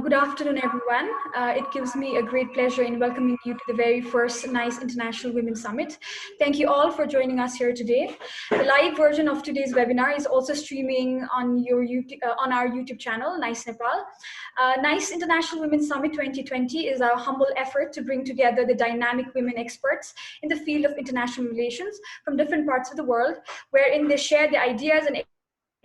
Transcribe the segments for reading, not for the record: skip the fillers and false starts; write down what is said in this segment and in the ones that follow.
Good afternoon, everyone. It gives me a great pleasure in welcoming you to the very first NIICE International Women's Summit. Thank you all for joining us here today. The live version of today's webinar is also streaming on on our YouTube channel, NIICE Nepal. NIICE International Women's Summit 2020 is our humble effort to bring together the dynamic women experts in the field of international relations from different parts of the world, wherein they share their ideas and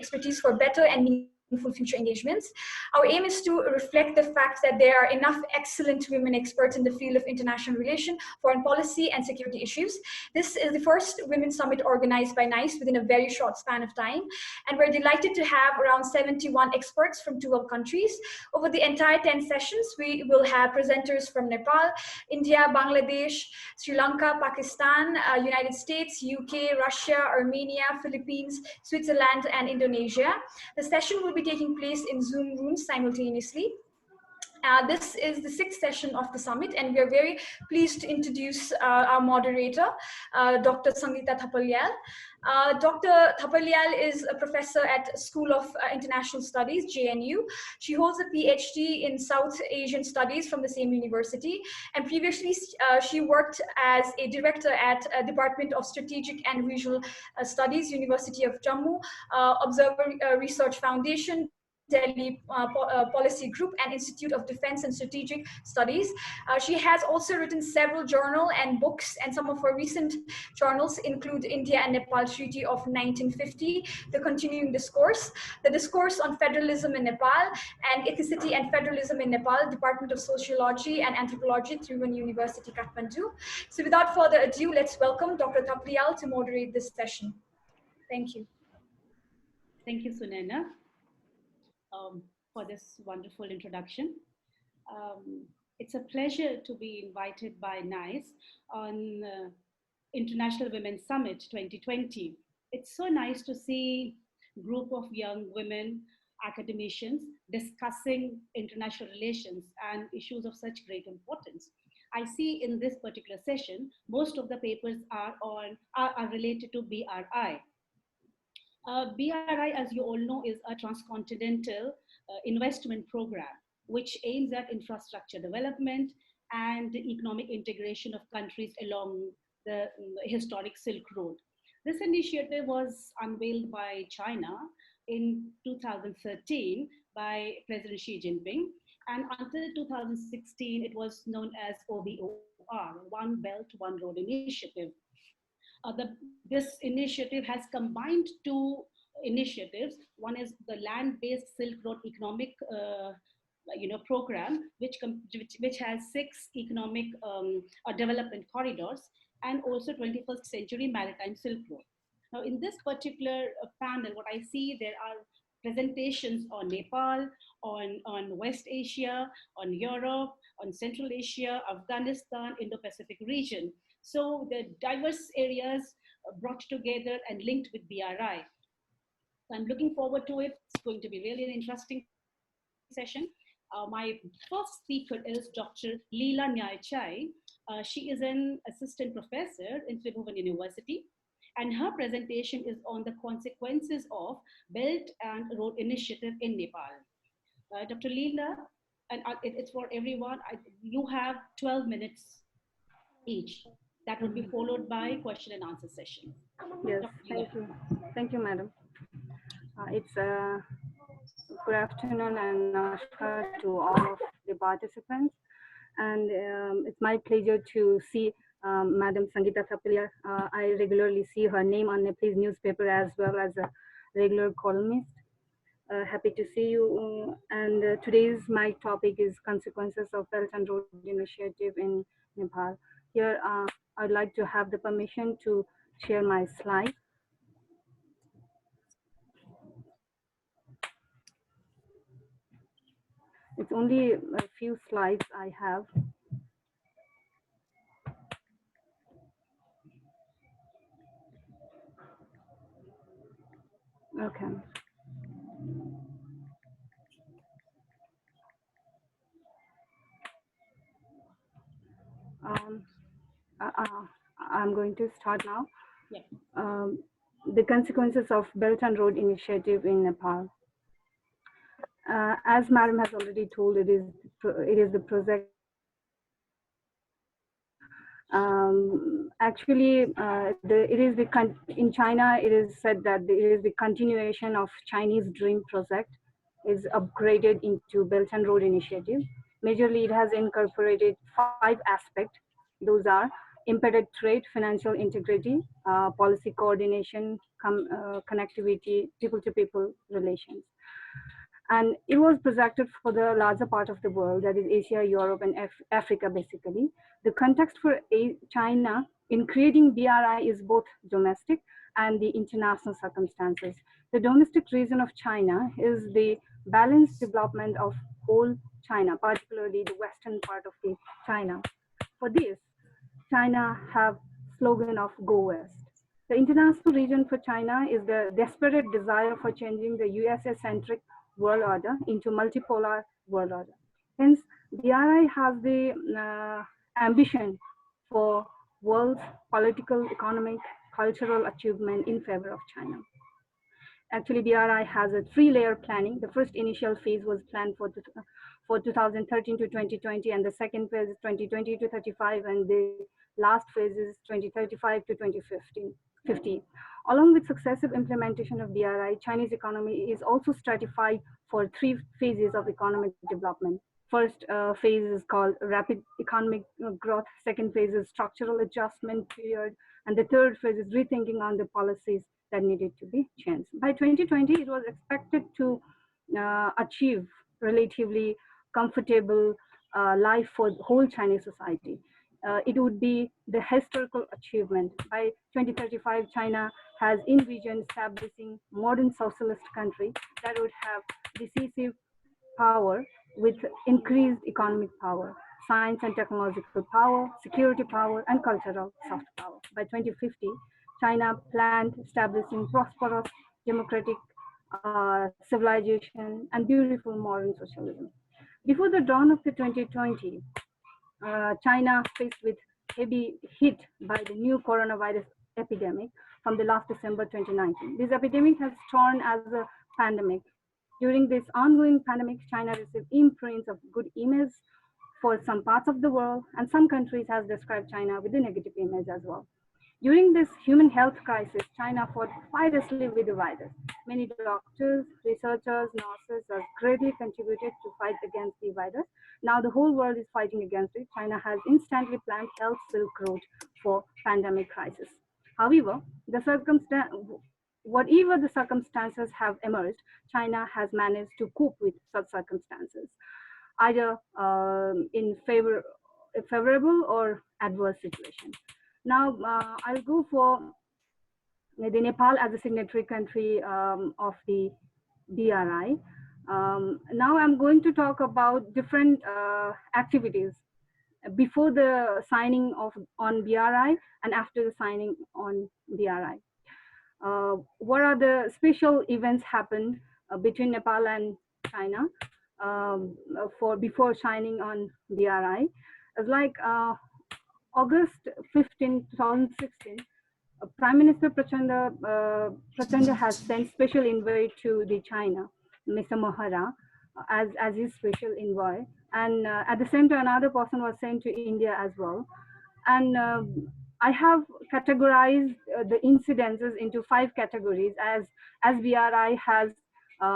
expertise for better and meaningful future engagements. Our aim is to reflect the fact that there are enough excellent women experts in the field of international relations, foreign policy, and security issues. This is the first Women's Summit organized by NIICE within a very short span of time, and we're delighted to have around 71 experts from 12 countries. Over the entire 10 sessions, we will have presenters from Nepal, India, Bangladesh, Sri Lanka, Pakistan, United States, UK, Russia, Armenia, Philippines, Switzerland, and Indonesia. The session will be taking place in Zoom rooms simultaneously. This is the sixth session of the summit, and we are very pleased to introduce our moderator, Dr. Sangeeta Thapliyal. Dr. Thapliyal is a professor at School of International Studies, JNU. She holds a PhD in South Asian Studies from the same university, and previously she worked as a director at Department of Strategic and Regional Studies, University of Jammu, Observer Research Foundation, Delhi Policy Group, and Institute of Defense and Strategic Studies. She has also written several journals and books, and some of her recent journals include India and Nepal Treaty of 1950, The Continuing Discourse, The Discourse on Federalism in Nepal, and Ethnicity and Federalism in Nepal, Department of Sociology and Anthropology, Tribhuvan University, Kathmandu. So without further ado, let's welcome Dr. Thapliyal to moderate this session. Thank you. Thank you, Sunena, for this wonderful introduction. It's a pleasure to be invited by NIICE on International Women's Summit 2020. It's so nice to see a group of young women academicians discussing international relations and issues of such great importance. I see in this particular session, most of the papers are related to BRI. BRI, as you all know, is a transcontinental investment program which aims at infrastructure development and economic integration of countries along the historic Silk Road. This initiative was unveiled by China in 2013 by President Xi Jinping, and until 2016 it was known as OBOR, One Belt, One Road Initiative. This initiative has combined two initiatives. One is the land-based Silk Road economic program, which has 6 economic development corridors, and also 21st century maritime Silk Road. Now, in this particular panel, what I see, there are presentations on Nepal, on West Asia, on Europe, on Central Asia, Afghanistan, Indo-Pacific region. So the diverse areas brought together and linked with BRI. I'm looking forward to it. It's going to be really an interesting session. My first speaker is Dr. Lila Nyaichyai. She is an assistant professor in Tribhuvan University, and her presentation is on the consequences of Belt and Road Initiative in Nepal. Dr. Lila, and it's for everyone, you have 12 minutes each. That will be followed by question and answer session. Yes, thank you. Thank you, madam. It's good afternoon and namaskar to all of the participants. And it's my pleasure to see Madam Sangeeta Thapliyal. I regularly see her name on Nepalese newspaper as well as a regular columnist. Happy to see you. And today's my topic is consequences of Belt and Road Initiative in Nepal. Here, I'd like to have the permission to share my slide. It's only a few slides I have. Okay. I'm going to start now. Yeah. The consequences of Belt and Road Initiative in Nepal. As Madam has already told, it is the project. Actually, in China, it is said that it is the continuation of Chinese Dream project, is upgraded into Belt and Road Initiative. Majorly, it has incorporated 5 aspects. Those are embedded trade, financial integrity, policy coordination, connectivity, people-to-people relations. And it was projected for the larger part of the world, that is Asia, Europe, and Africa, basically. The context for China in creating BRI is both domestic and the international circumstances. The domestic region of China is the balanced development of whole China, particularly the western part of the China. For this, China have slogan of Go West. The international region for China is the desperate desire for changing the USA-centric world order into multipolar world order. Hence, BRI has the ambition for world's political, economic, cultural achievement in favor of China. Actually, BRI has a 3-layer planning. The first initial phase was planned for 2013 to 2020, and the second phase is 2020 to 35, and the last phase is 2035 to 2050. Along with successive implementation of BRI, Chinese economy is also stratified for 3 phases of economic development. First phase is called rapid economic growth. Second phase is structural adjustment period. And the third phase is rethinking on the policies that needed to be changed. By 2020, it was expected to achieve relatively comfortable life for the whole Chinese society. It would be the historical achievement. By 2035, China has envisioned establishing modern socialist country that would have decisive power with increased economic power, science and technological power, security power, and cultural soft power. By 2050, China planned establishing prosperous, democratic civilization and beautiful modern socialism. Before the dawn of the 2020, China faced with heavy hit by the new coronavirus epidemic from the last December 2019. This epidemic has turned as a pandemic. During this ongoing pandemic, China received imprints of good image for some parts of the world, and some countries has described China with a negative image as well. During this human health crisis, China fought fiercely with the virus. Many doctors, researchers, nurses have greatly contributed to fight against the virus. Now the whole world is fighting against it. China has instantly planned Health Silk Road for pandemic crisis. However, whatever the circumstances have emerged, China has managed to cope with such circumstances, either in favorable or adverse situation. Now, I'll go for the Nepal as a signatory country of the BRI. Now I'm going to talk about different activities before the signing on BRI and after the signing on BRI. What are the special events happened between Nepal and China before signing on BRI? It's like August 15, 2016, Prime Minister Prachanda has sent special envoy to the China, Mr. Mohara, as his special envoy. And at the same time, another person was sent to India as well. And I have categorized the incidences into 5 categories as BRI has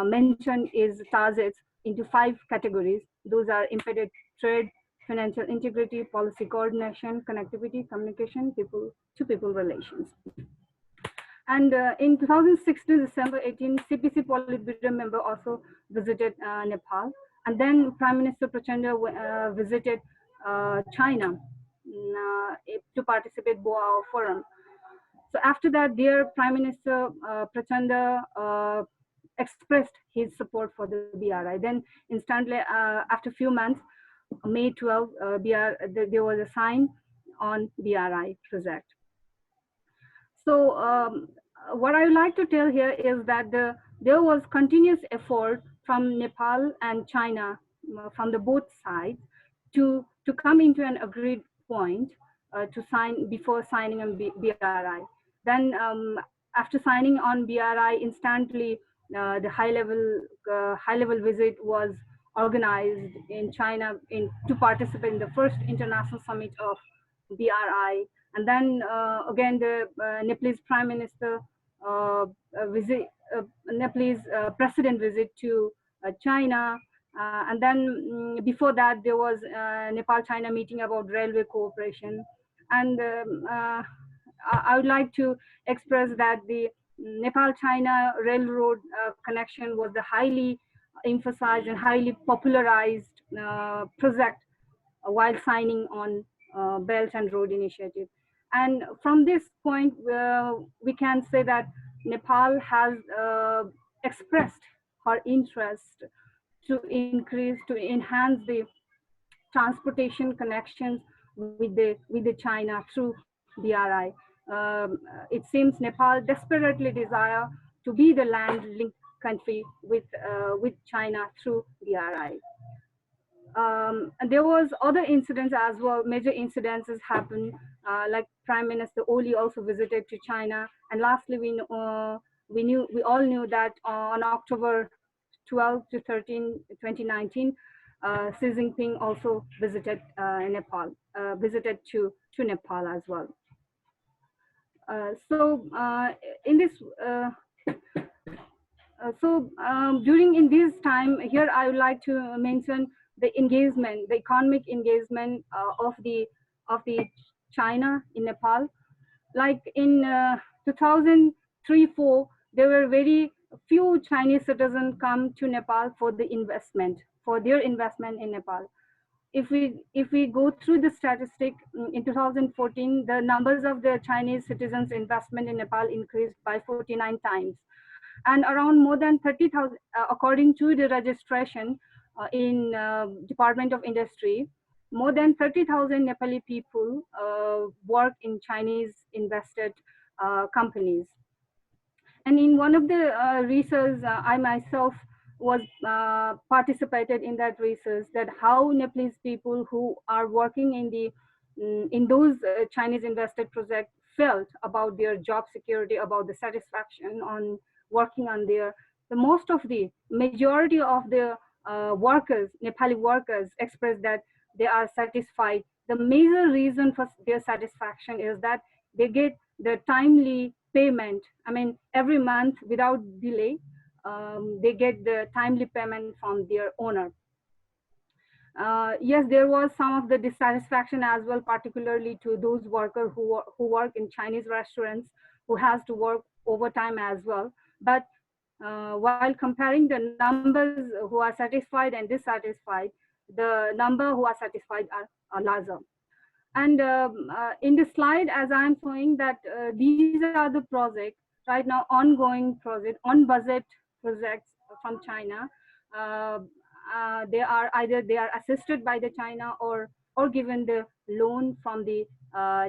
mentioned is targets into 5 categories. Those are impeded trade, financial integrity, policy coordination, connectivity, communication, people-to-people relations. And in 2016, December 18, CPC Politburo member also visited Nepal. And then Prime Minister Prachanda visited China to participate BOA forum. So after that, dear Prime Minister Prachanda expressed his support for the BRI. Then instantly, after a few months, May 12, there was a sign on BRI project. So what I would like to tell here is that there was continuous effort from Nepal and China, from the both sides, to come into an agreed point to sign before signing on BRI. Then after signing on BRI, instantly the high-level visit was organized in China to participate in the first international summit of BRI. And then again, the Nepalese Prime Minister visit, Nepalese president visit to China. And then before that, there was Nepal-China meeting about railway cooperation. And I would like to express that the Nepal-China railroad connection was the highly emphasized and highly popularized project while signing on Belt and Road Initiative. And from this point, we can say that Nepal has expressed her interest to enhance the transportation connections with the China through BRI. It seems Nepal desperately desire to be the land-linked country with China through BRI. And there was other incidents as well. Major incidences happened, like Prime Minister Oli also visited to China. And lastly, we all knew that on October 12 to 13, 2019, Xi Jinping also visited Nepal, visited to Nepal as well. In this. During in this time here, I would like to mention the engagement, the economic engagement of the China in Nepal. Like in 2003-4, there were very few Chinese citizens come to Nepal for the investment, for their investment in Nepal. If we go through the statistic in 2014, the numbers of the Chinese citizens' investment in Nepal increased by 49 times. And around more than 30,000, according to the registration in Department of Industry, more than 30,000 Nepali people work in Chinese invested companies. And in one of the research, I myself was participated in that research, that how Nepalese people who are working in those Chinese invested projects felt about their job security, about the satisfaction on working on the majority of the workers, Nepali workers, express that they are satisfied. The major reason for their satisfaction is that they get the timely payment. I mean, every month without delay, they get the timely payment from their owner. Yes, there was some of the dissatisfaction as well, particularly to those workers who work in Chinese restaurants, who has to work overtime as well. But while comparing the numbers who are satisfied and dissatisfied, the number who are satisfied are larger. And in the slide, as I'm showing that these are the projects right now, ongoing project, on budget projects from China. They are either they are assisted by the China or given the loan from the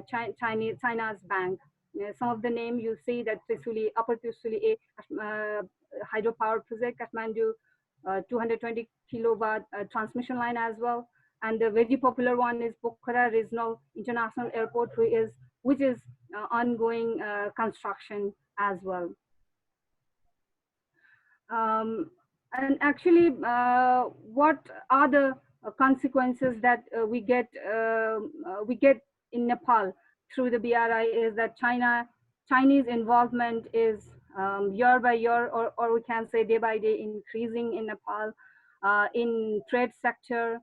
China's bank. Some of the name you see that Trisuli, Upper Trisuli A hydropower project, Kathmandu 220 kilowatt transmission line as well. And the very popular one is Pokhara Regional International Airport, which is ongoing construction as well. And actually, what are the consequences that we get in Nepal through the BRI is that Chinese involvement is year by year, or we can say day by day, increasing in Nepal. In trade sector,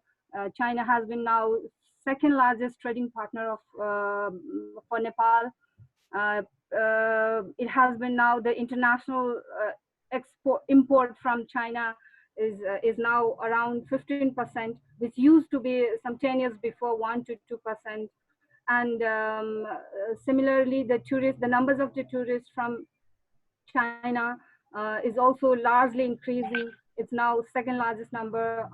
China has been now second largest trading partner of for Nepal. It has been now the international import from China is now around 15%, which used to be some 10 years before 1 to 2%. And similarly, the numbers of the tourists from China is also largely increasing. It's now second largest number.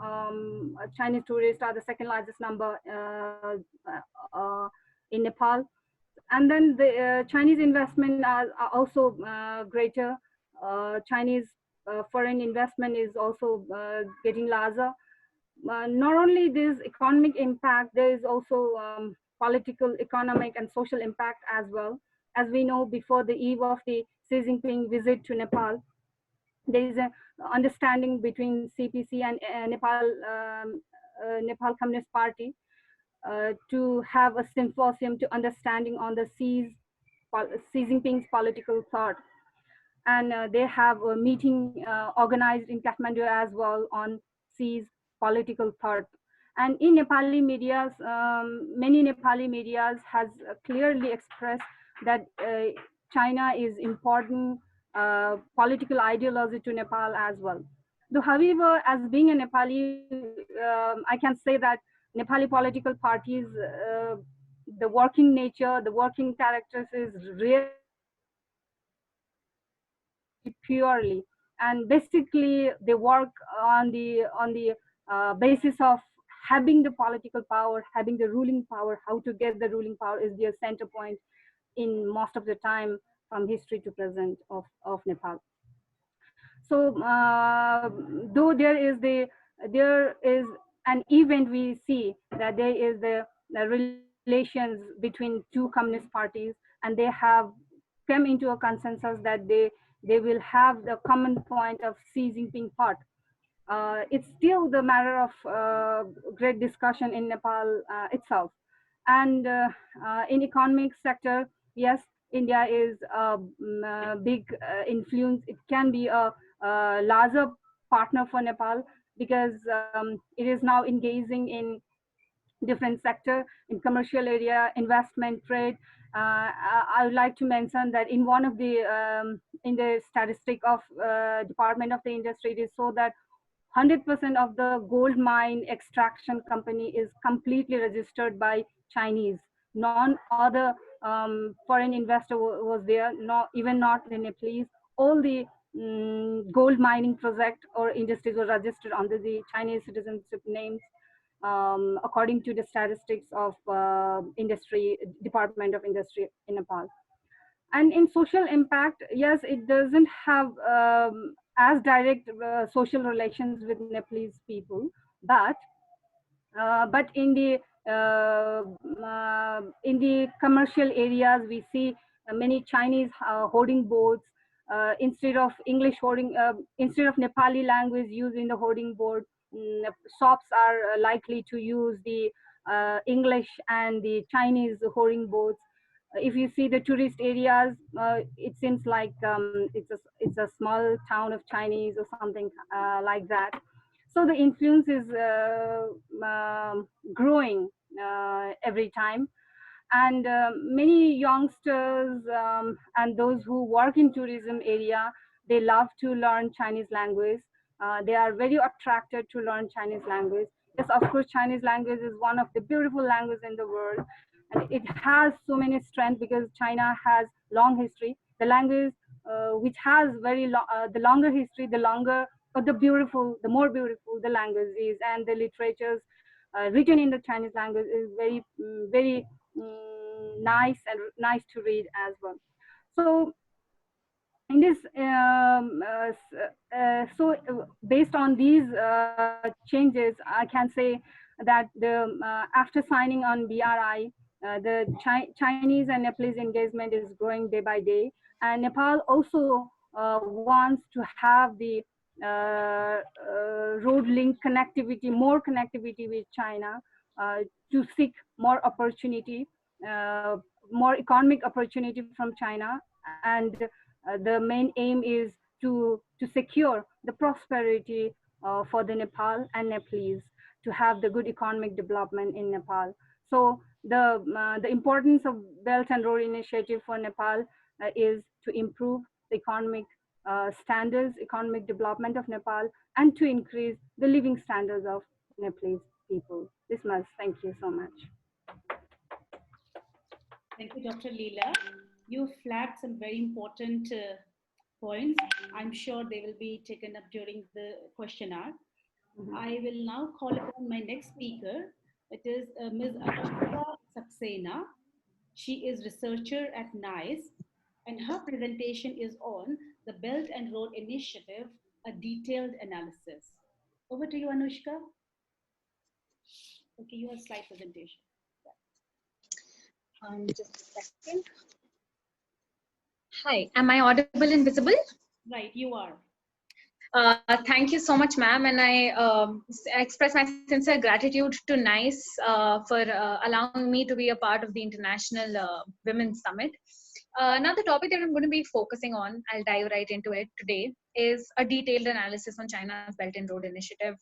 Chinese tourists are the second largest number in Nepal. And then the Chinese investment are also greater. Chinese foreign investment is also getting larger. Not only this economic impact, there is also political, economic, and social impact as well. As we know, before the eve of the Xi Jinping visit to Nepal, there is a understanding between CPC and Nepal Communist Party to have a symposium to understanding on the Xi Jinping's political thought. And they have a meeting organized in Kathmandu as well on Xi's political thought. And in Nepali medias, many Nepali medias has clearly expressed that China is important political ideology to Nepal as well. Though, however, as being a Nepali, I can say that Nepali political parties, the working nature, the working characters is really purely, and basically they work on the basis of having the political power, having the ruling power. How to get the ruling power is their center point in most of the time from history to present of Nepal. So though there is an event, we see that there is the relations between two communist parties, and they have come into a consensus that they will have the common point of Xi Jinping thought. It's still the matter of great discussion in Nepal itself. And in economic sector, yes, India is a big influence. It can be a larger partner for Nepal because it is now engaging in different sector in commercial area, investment, trade. I would like to mention that in one of the in the statistic of Department of the Industry, it is so that 100% of the gold mine extraction company is completely registered by Chinese. None other foreign investor was there, not even not the Nepalese. All the gold mining project or industries were registered under the Chinese citizenship names, according to the statistics of industry Department of Industry in Nepal. And in social impact, yes, it doesn't have as direct social relations with Nepalese people, but in the commercial areas, we see many Chinese hoarding boards. Instead of English hoarding, instead of Nepali language used in the hoarding board, shops are likely to use the English and the Chinese hoarding boards. If you see the tourist areas, it seems like it's a small town of Chinese or something like that. So the influence is growing every time, and many youngsters and those who work in tourism area, they love to learn Chinese language. They are very attracted to learn Chinese language. Yes, of course, Chinese language is one of the beautiful languages in the world, and it has so many strengths because China has long history. The language which has the longer history, the longer, but the more beautiful the language is, and the literatures written in the Chinese language is very nice and nice to read as well. So in this, based on these changes, I can say that after signing on BRI, the Chinese and Nepalese engagement is growing day by day, and Nepal also wants to have the road link connectivity, more connectivity with China, to seek more opportunity, more economic opportunity from China. And the main aim is to secure the prosperity for the Nepal and Nepalese, to have the good economic development in Nepal. So the importance of Belt and Road Initiative for Nepal is to improve the economic standards, economic development of Nepal, and to increase the living standards of Nepalese people. This much. Thank you so much. Thank you, Dr. Lila. You flagged some very important points. I'm sure they will be taken up during the question hour. I will now call upon my next speaker. It is Ms. Saxena. She is researcher at NIICE, and her presentation is on the Belt and Road Initiative, a detailed analysis. Over to you, Anushka. Okay, you have slide presentation. Just a second. Hi, am I audible and visible? Right, you are. Thank you so much, ma'am, and I express my sincere gratitude to NICE for allowing me to be a part of the International Women's Summit. Now, the topic that I'm going to be focusing on, I'll dive right into it today, is a detailed analysis on China's Belt and Road Initiative,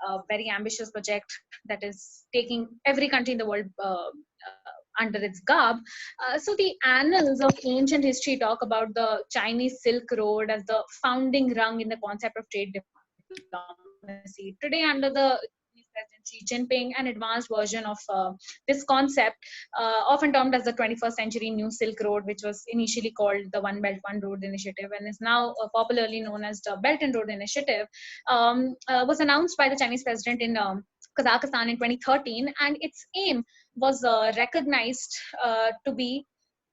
a very ambitious project that is taking every country in the world under its garb. So the annals of ancient history talk about the Chinese Silk Road as the founding rung in the concept of trade diplomacy. Today, under the Chinese President Xi Jinping, an advanced version of this concept, often termed as the 21st century New Silk Road, which was initially called the One Belt, One Road Initiative and is now popularly known as the Belt and Road Initiative, was announced by the Chinese president in Kazakhstan in 2013, and its aim was recognized to be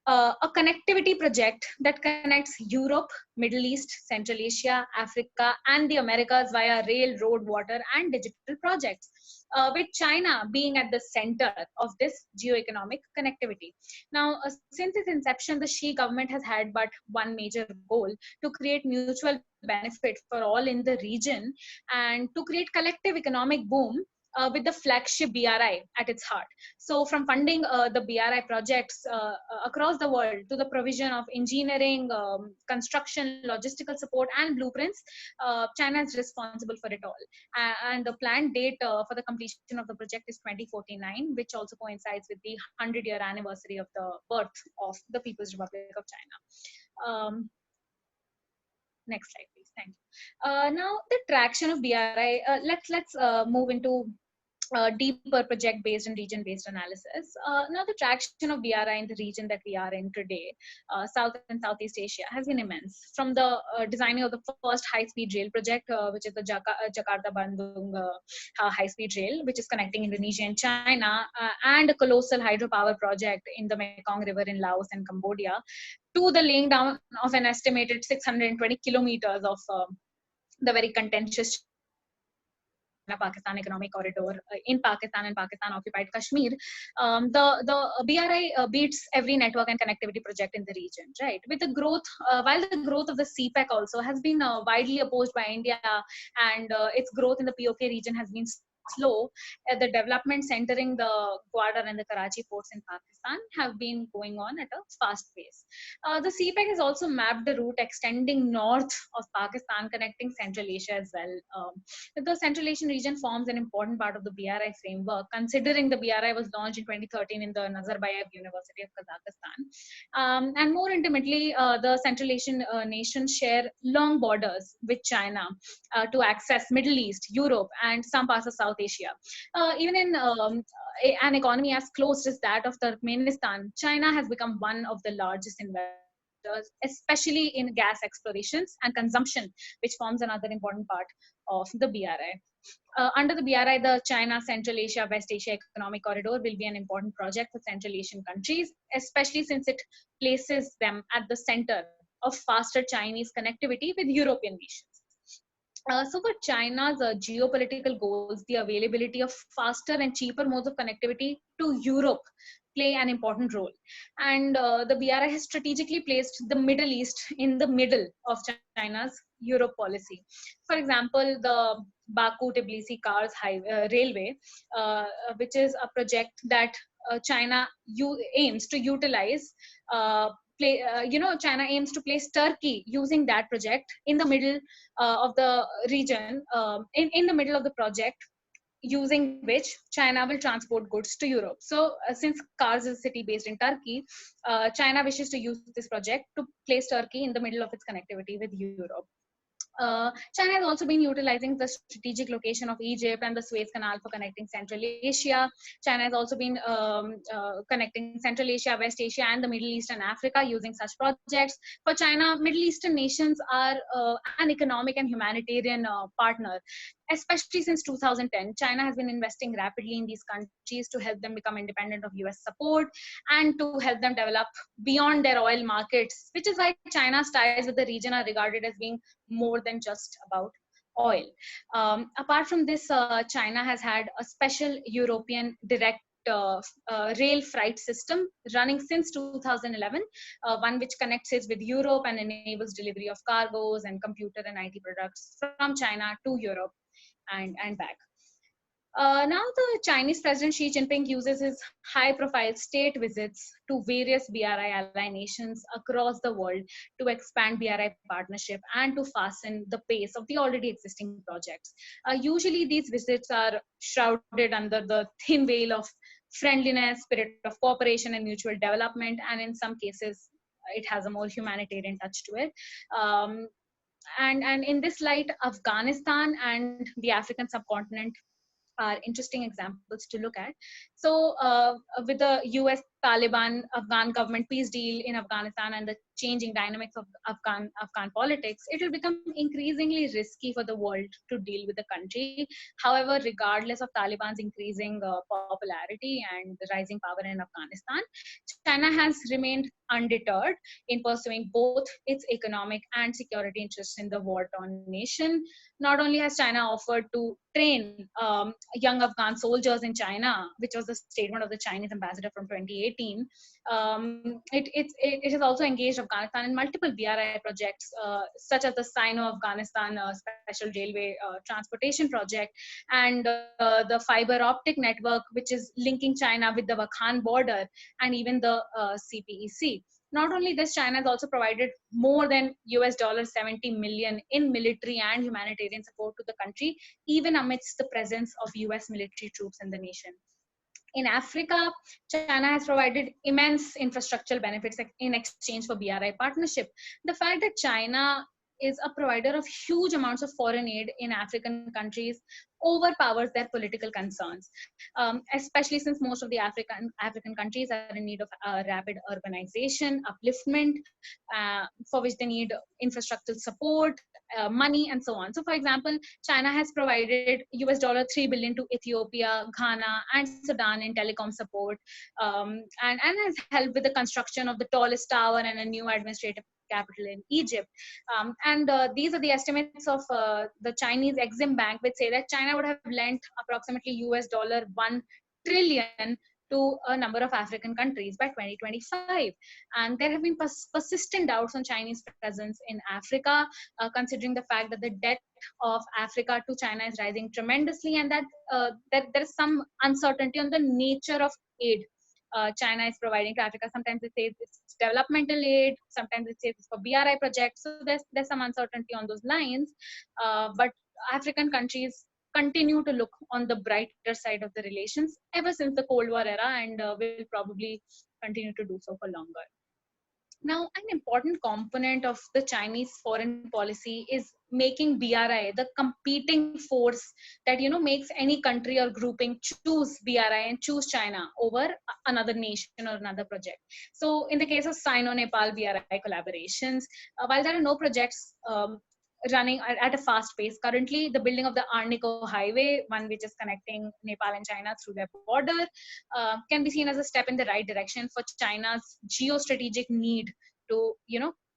a connectivity project that connects Europe, Middle East, Central Asia, Africa, and the Americas via rail, road, water, and digital projects, with China being at the center of this geo-economic connectivity. Now, since its inception, the Xi government has had but one major goal: to create mutual benefit for all in the region and to create collective economic boom with the flagship BRI at its heart. So from funding the BRI projects across the world to the provision of engineering, construction, logistical support, and blueprints, China is responsible for it all. And the planned date for the completion of the project is 2049, which also coincides with the 100-year anniversary of the birth of the People's Republic of China. Next slide, please. Thank you. Now, the traction of BRI. Let's move into deeper project-based and region-based analysis. Now, the traction of BRI in the region that we are in today, South and Southeast Asia, has been immense. From the designing of the first high-speed rail project, which is the Jakarta-Bandung high-speed rail, which is connecting Indonesia and China, and a colossal hydropower project in the Mekong River in Laos and Cambodia, to the laying down of an estimated 620 kilometers of the very contentious China-Pakistan economic corridor in Pakistan and Pakistan-occupied Kashmir. The BRI beats every network and connectivity project in the region, right? With the growth, while the growth of the CPEC also has been widely opposed by India, and its growth in the POK region has been slow, the development centering the Gwadar and the Karachi ports in Pakistan have been going on at a fast pace. The CPEC has also mapped the route extending north of Pakistan, connecting Central Asia as well. The Central Asian region forms an important part of the BRI framework, considering the BRI was launched in 2013 in the Nazarbayev University of Kazakhstan. And more intimately, the Central Asian nations share long borders with China to access Middle East, Europe, and some parts of South Asia. Even in an economy as close as that of Turkmenistan, China has become one of the largest investors, especially in gas explorations and consumption, which forms another important part of the BRI. Under the BRI, the China, Central Asia, West Asia Economic Corridor will be an important project for Central Asian countries, especially since it places them at the center of faster Chinese connectivity with European nations. So for China's geopolitical goals, the availability of faster and cheaper modes of connectivity to Europe play an important role. And the BRI has strategically placed the Middle East in the middle of China's Europe policy. For example, the Baku-Tbilisi-Kars railway, which is a project that China aims to utilize China aims to place Turkey using that project in the middle of the region, in the middle of the project, using which China will transport goods to Europe. So since Kars is a city based in Turkey, China wishes to use this project to place Turkey in the middle of its connectivity with Europe. China has also been utilizing the strategic location of Egypt and the Suez Canal for connecting Central Asia. China has also been connecting Central Asia, West Asia, and the Middle East and Africa using such projects. For China, Middle Eastern nations are an economic and humanitarian partner. Especially since 2010, China has been investing rapidly in these countries to help them become independent of US support and to help them develop beyond their oil markets, which is why China's ties with the region are regarded as being more than just about oil. Apart from this, China has had a special European direct rail freight system running since 2011, one which connects it with Europe and enables delivery of cargoes and computer and IT products from China to Europe and back. Now, the Chinese President Xi Jinping uses his high-profile state visits to various BRI ally nations across the world to expand BRI partnership and to fasten the pace of the already existing projects. Usually, these visits are shrouded under the thin veil of friendliness, spirit of cooperation, and mutual development, and in some cases, it has a more humanitarian touch to it. And in this light, Afghanistan and the African subcontinent are interesting examples to look at. So, with the US Taliban Afghan government peace deal in Afghanistan and the changing dynamics of Afghan politics, it will become increasingly risky for the world to deal with the country. However, regardless of Taliban's increasing popularity and the rising power in Afghanistan, China has remained undeterred in pursuing both its economic and security interests in the war-torn nation. Not only has China offered to train young Afghan soldiers in China, which was the statement of the Chinese ambassador from 2018, it has also engaged Afghanistan in multiple BRI projects, such as the Sino-Afghanistan Special Railway Transportation Project and the fiber optic network, which is linking China with the Wakhan border, and even the CPEC. Not only this, China has also provided more than $70 million in military and humanitarian support to the country, even amidst the presence of US military troops in the nation. In Africa, China has provided immense infrastructural benefits in exchange for BRI partnership. The fact that China is a provider of huge amounts of foreign aid in African countries overpowers their political concerns, especially since most of the African countries are in need of rapid urbanization, upliftment, for which they need infrastructural support, money, and so on. So, for example, China has provided $3 billion to Ethiopia, Ghana, and Sudan in telecom support, and has helped with the construction of the tallest tower and a new administrative capital in Egypt. These are the estimates of the Chinese Exim Bank, which say that China would have lent approximately $1 trillion to a number of African countries by 2025. And there have been persistent doubts on Chinese presence in Africa, considering the fact that the debt of Africa to China is rising tremendously, and that there is some uncertainty on the nature of aid China is providing to Africa. Sometimes it says it's developmental aid, sometimes it says it's for BRI projects. So there's some uncertainty on those lines. But African countries continue to look on the brighter side of the relations ever since the Cold War era, and will probably continue to do so for longer. Now, an important component of the Chinese foreign policy is making BRI the competing force that makes any country or grouping choose BRI and choose China over another nation or another project. So, in the case of Sino-Nepal BRI collaborations, while there are no projects running at a fast pace currently, the building of the Arnico Highway, one which is connecting Nepal and China through their border, can be seen as a step in the right direction for China's geostrategic need to,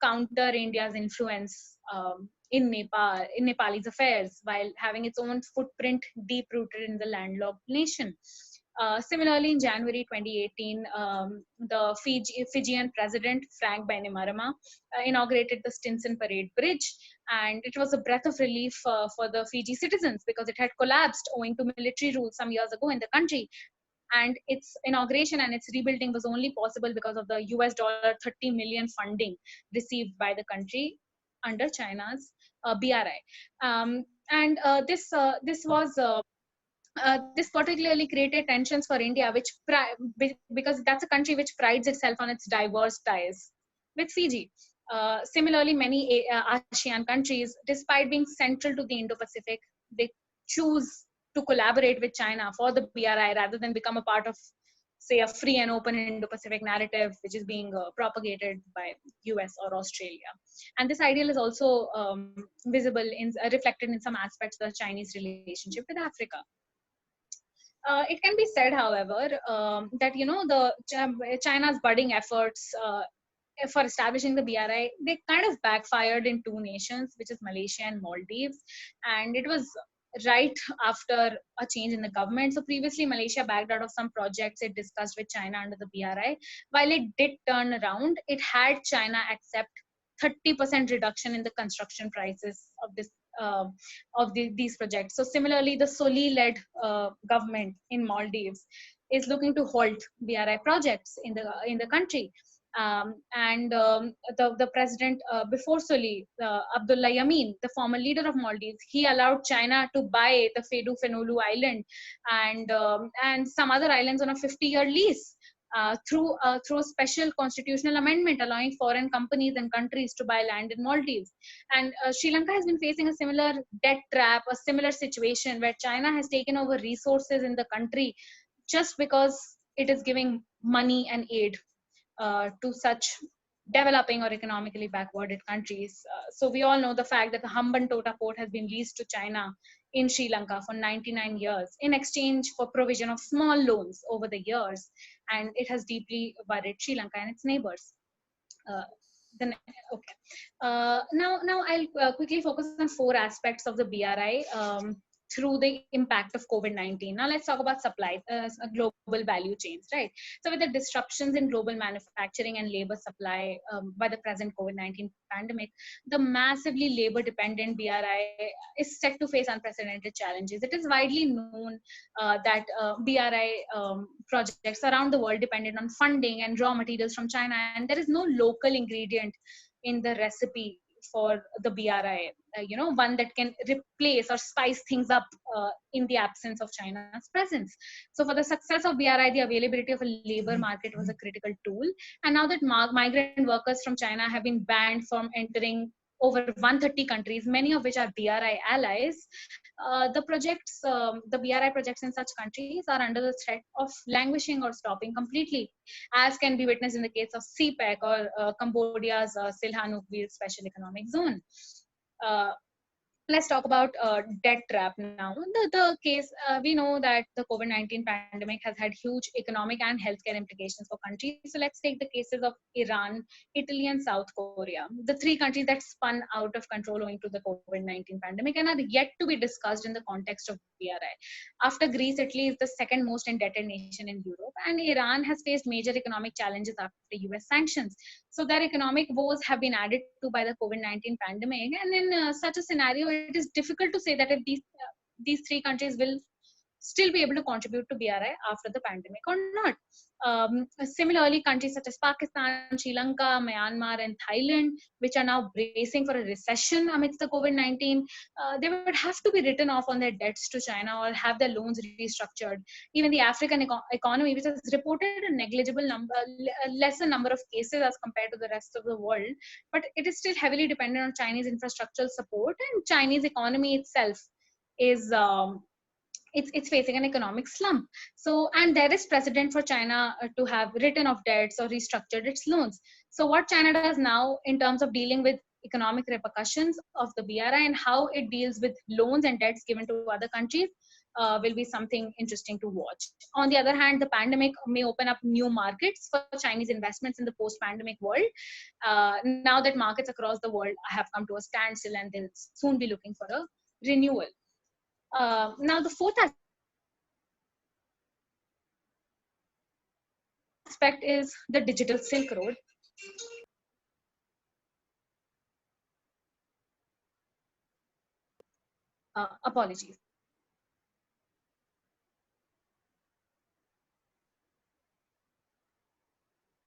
counter India's influence in Nepalese affairs, while having its own footprint deep rooted in the landlocked nation. Similarly, in January 2018, the Fijian president, Frank Bainimarama, inaugurated the Stinson Parade Bridge, and it was a breath of relief for the Fiji citizens because it had collapsed owing to military rule some years ago in the country. And its inauguration and its rebuilding was only possible because of the $30 million funding received by the country under China's BRI. This particularly created tensions for India, because that's a country which prides itself on its diverse ties with Fiji. Similarly, many ASEAN countries, despite being central to the Indo-Pacific, they choose to collaborate with China for the BRI rather than become a part of, say, a free and open Indo-Pacific narrative, which is being propagated by US or Australia. And this ideal is also reflected in some aspects of the Chinese relationship with Africa. It can be said, however, that China's budding efforts for establishing the BRI, they kind of backfired in two nations, which is Malaysia and Maldives. And it was right after a change in the government. So previously, Malaysia backed out of some projects it discussed with China under the BRI. While it did turn around, it had China accept 30% reduction in the construction prices of this these projects. So similarly, the Soli-led government in Maldives is looking to halt BRI projects in the country. The president before Soli, Abdullah Yamin, the former leader of Maldives, he allowed China to buy the Fedu Fenolu Island and some other islands on a 50-year lease. Through a special constitutional amendment allowing foreign companies and countries to buy land in Maldives. And Sri Lanka has been facing a similar debt trap, a similar situation where China has taken over resources in the country just because it is giving money and aid to such developing or economically backwarded countries. So we all know the fact that the Hambantota port has been leased to China in Sri Lanka for 99 years in exchange for provision of small loans over the years, and it has deeply worried Sri Lanka and its neighbors. Uh, okay. Now I'll quickly focus on four aspects of the BRI through the impact of COVID-19. Now let's talk about supply, global value chains, right? So with the disruptions in global manufacturing and labor supply by the present COVID-19 pandemic, the massively labor-dependent BRI is set to face unprecedented challenges. It is widely known that BRI projects around the world depended on funding and raw materials from China, and there is no local ingredient in the recipe for the BRI, one that can replace or spice things up in the absence of China's presence. So for the success of BRI, the availability of a labor market was a critical tool. And now that migrant workers from China have been banned from entering over 130 countries, many of which are BRI allies, the BRI projects in such countries are under the threat of languishing or stopping completely, as can be witnessed in the case of CPEC or Cambodia's Sihanoukville Special Economic Zone. Let's talk about debt trap now. The case, we know that the COVID-19 pandemic has had huge economic and healthcare implications for countries. So let's take the cases of Iran, Italy, and South Korea, the three countries that spun out of control owing to the COVID-19 pandemic and are yet to be discussed in the context of BRI. After Greece, Italy is the second most indebted nation in Europe, and Iran has faced major economic challenges after US sanctions. So their economic woes have been added to by the COVID-19 pandemic. And in such a scenario, it is difficult to say that if these three countries will still be able to contribute to BRI after the pandemic or not. Similarly, countries such as Pakistan, Sri Lanka, Myanmar, and Thailand, which are now bracing for a recession amidst the COVID-19, they would have to be written off on their debts to China or have their loans restructured. Even the African economy, which has reported a negligible number, a lesser number of cases as compared to the rest of the world, but it is still heavily dependent on Chinese infrastructural support, and Chinese economy itself is it's facing an economic slump. So, and there is precedent for China to have written off debts or restructured its loans. So what China does now in terms of dealing with economic repercussions of the BRI and how it deals with loans and debts given to other countries will be something interesting to watch. On the other hand, the pandemic may open up new markets for Chinese investments in the post-pandemic world. Now that markets across the world have come to a standstill and they'll soon be looking for a renewal. Now, the fourth aspect is the digital Silk Road. Apologies.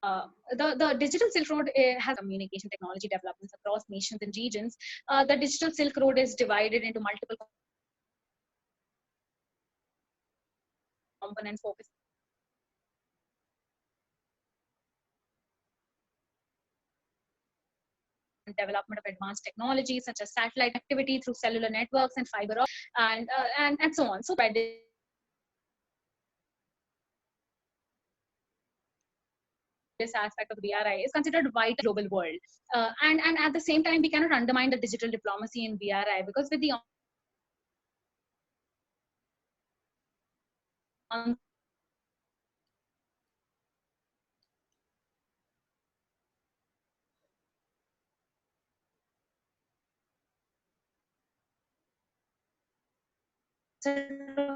The digital Silk Road has communication technology developments across nations and regions. The digital Silk Road is divided into multiple components focused on development of advanced technologies such as satellite activity through cellular networks and fiber and so on. So by this aspect of the BRI is considered vital global world. And at the same time, we cannot undermine the digital diplomacy in BRI because with the the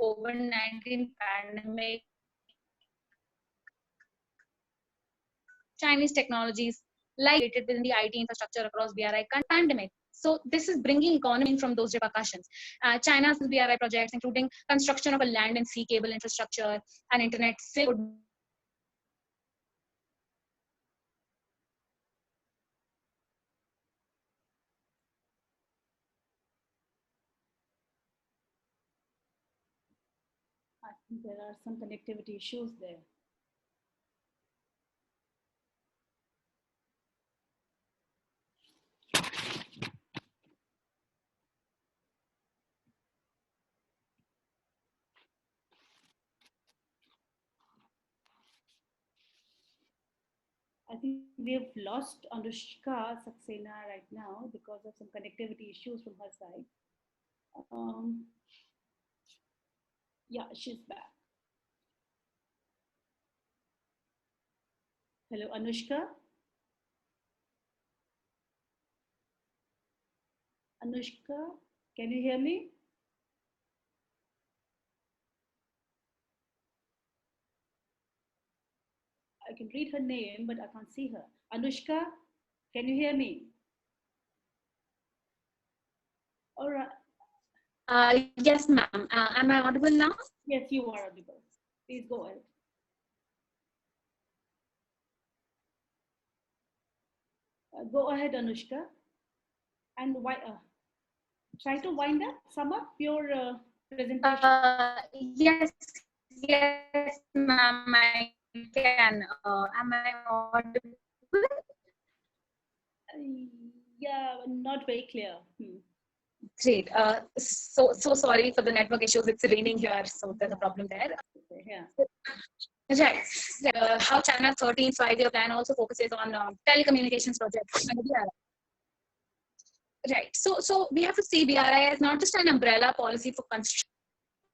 COVID-19 pandemic, Chinese technologies like within the IT infrastructure across BRI pandemic. So this is bringing economy from those repercussions. China's BRI projects, including construction of a land and sea cable infrastructure and internet, I think there are some connectivity issues there. I think we have lost Anushka Saxena right now because of some connectivity issues from her side. Yeah, she's back. Hello, Anushka. Anushka, can you hear me? I can read her name, but I can't see her. Anushka, can you hear me? All right. yes, ma'am. Am I audible now? Yes, you are audible. Please go ahead. Go ahead, Anushka. And try to sum up your presentation. Yes, yes, ma'am. I can. Am I audible? Yeah, not very clear. Great. So sorry for the network issues. It's raining here, so there's a problem there. Yeah. Right. How China's 13th five-year plan also focuses on telecommunications projects. Right. So we have to see BRI as not just an umbrella policy for construction.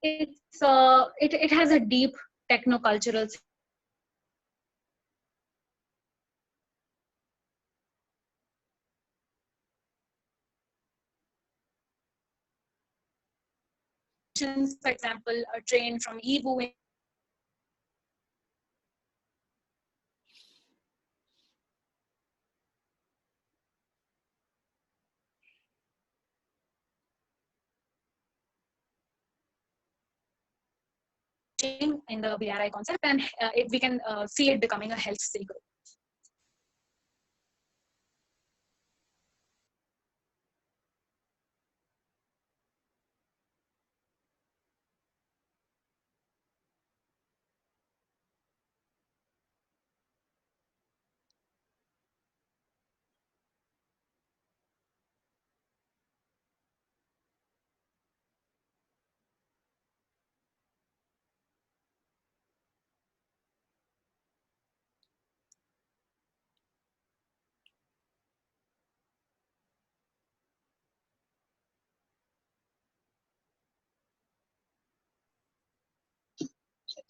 It has a deep techno-cultural for example, a train from Yiwu in the BRI concept, and we can see it becoming a health cycle.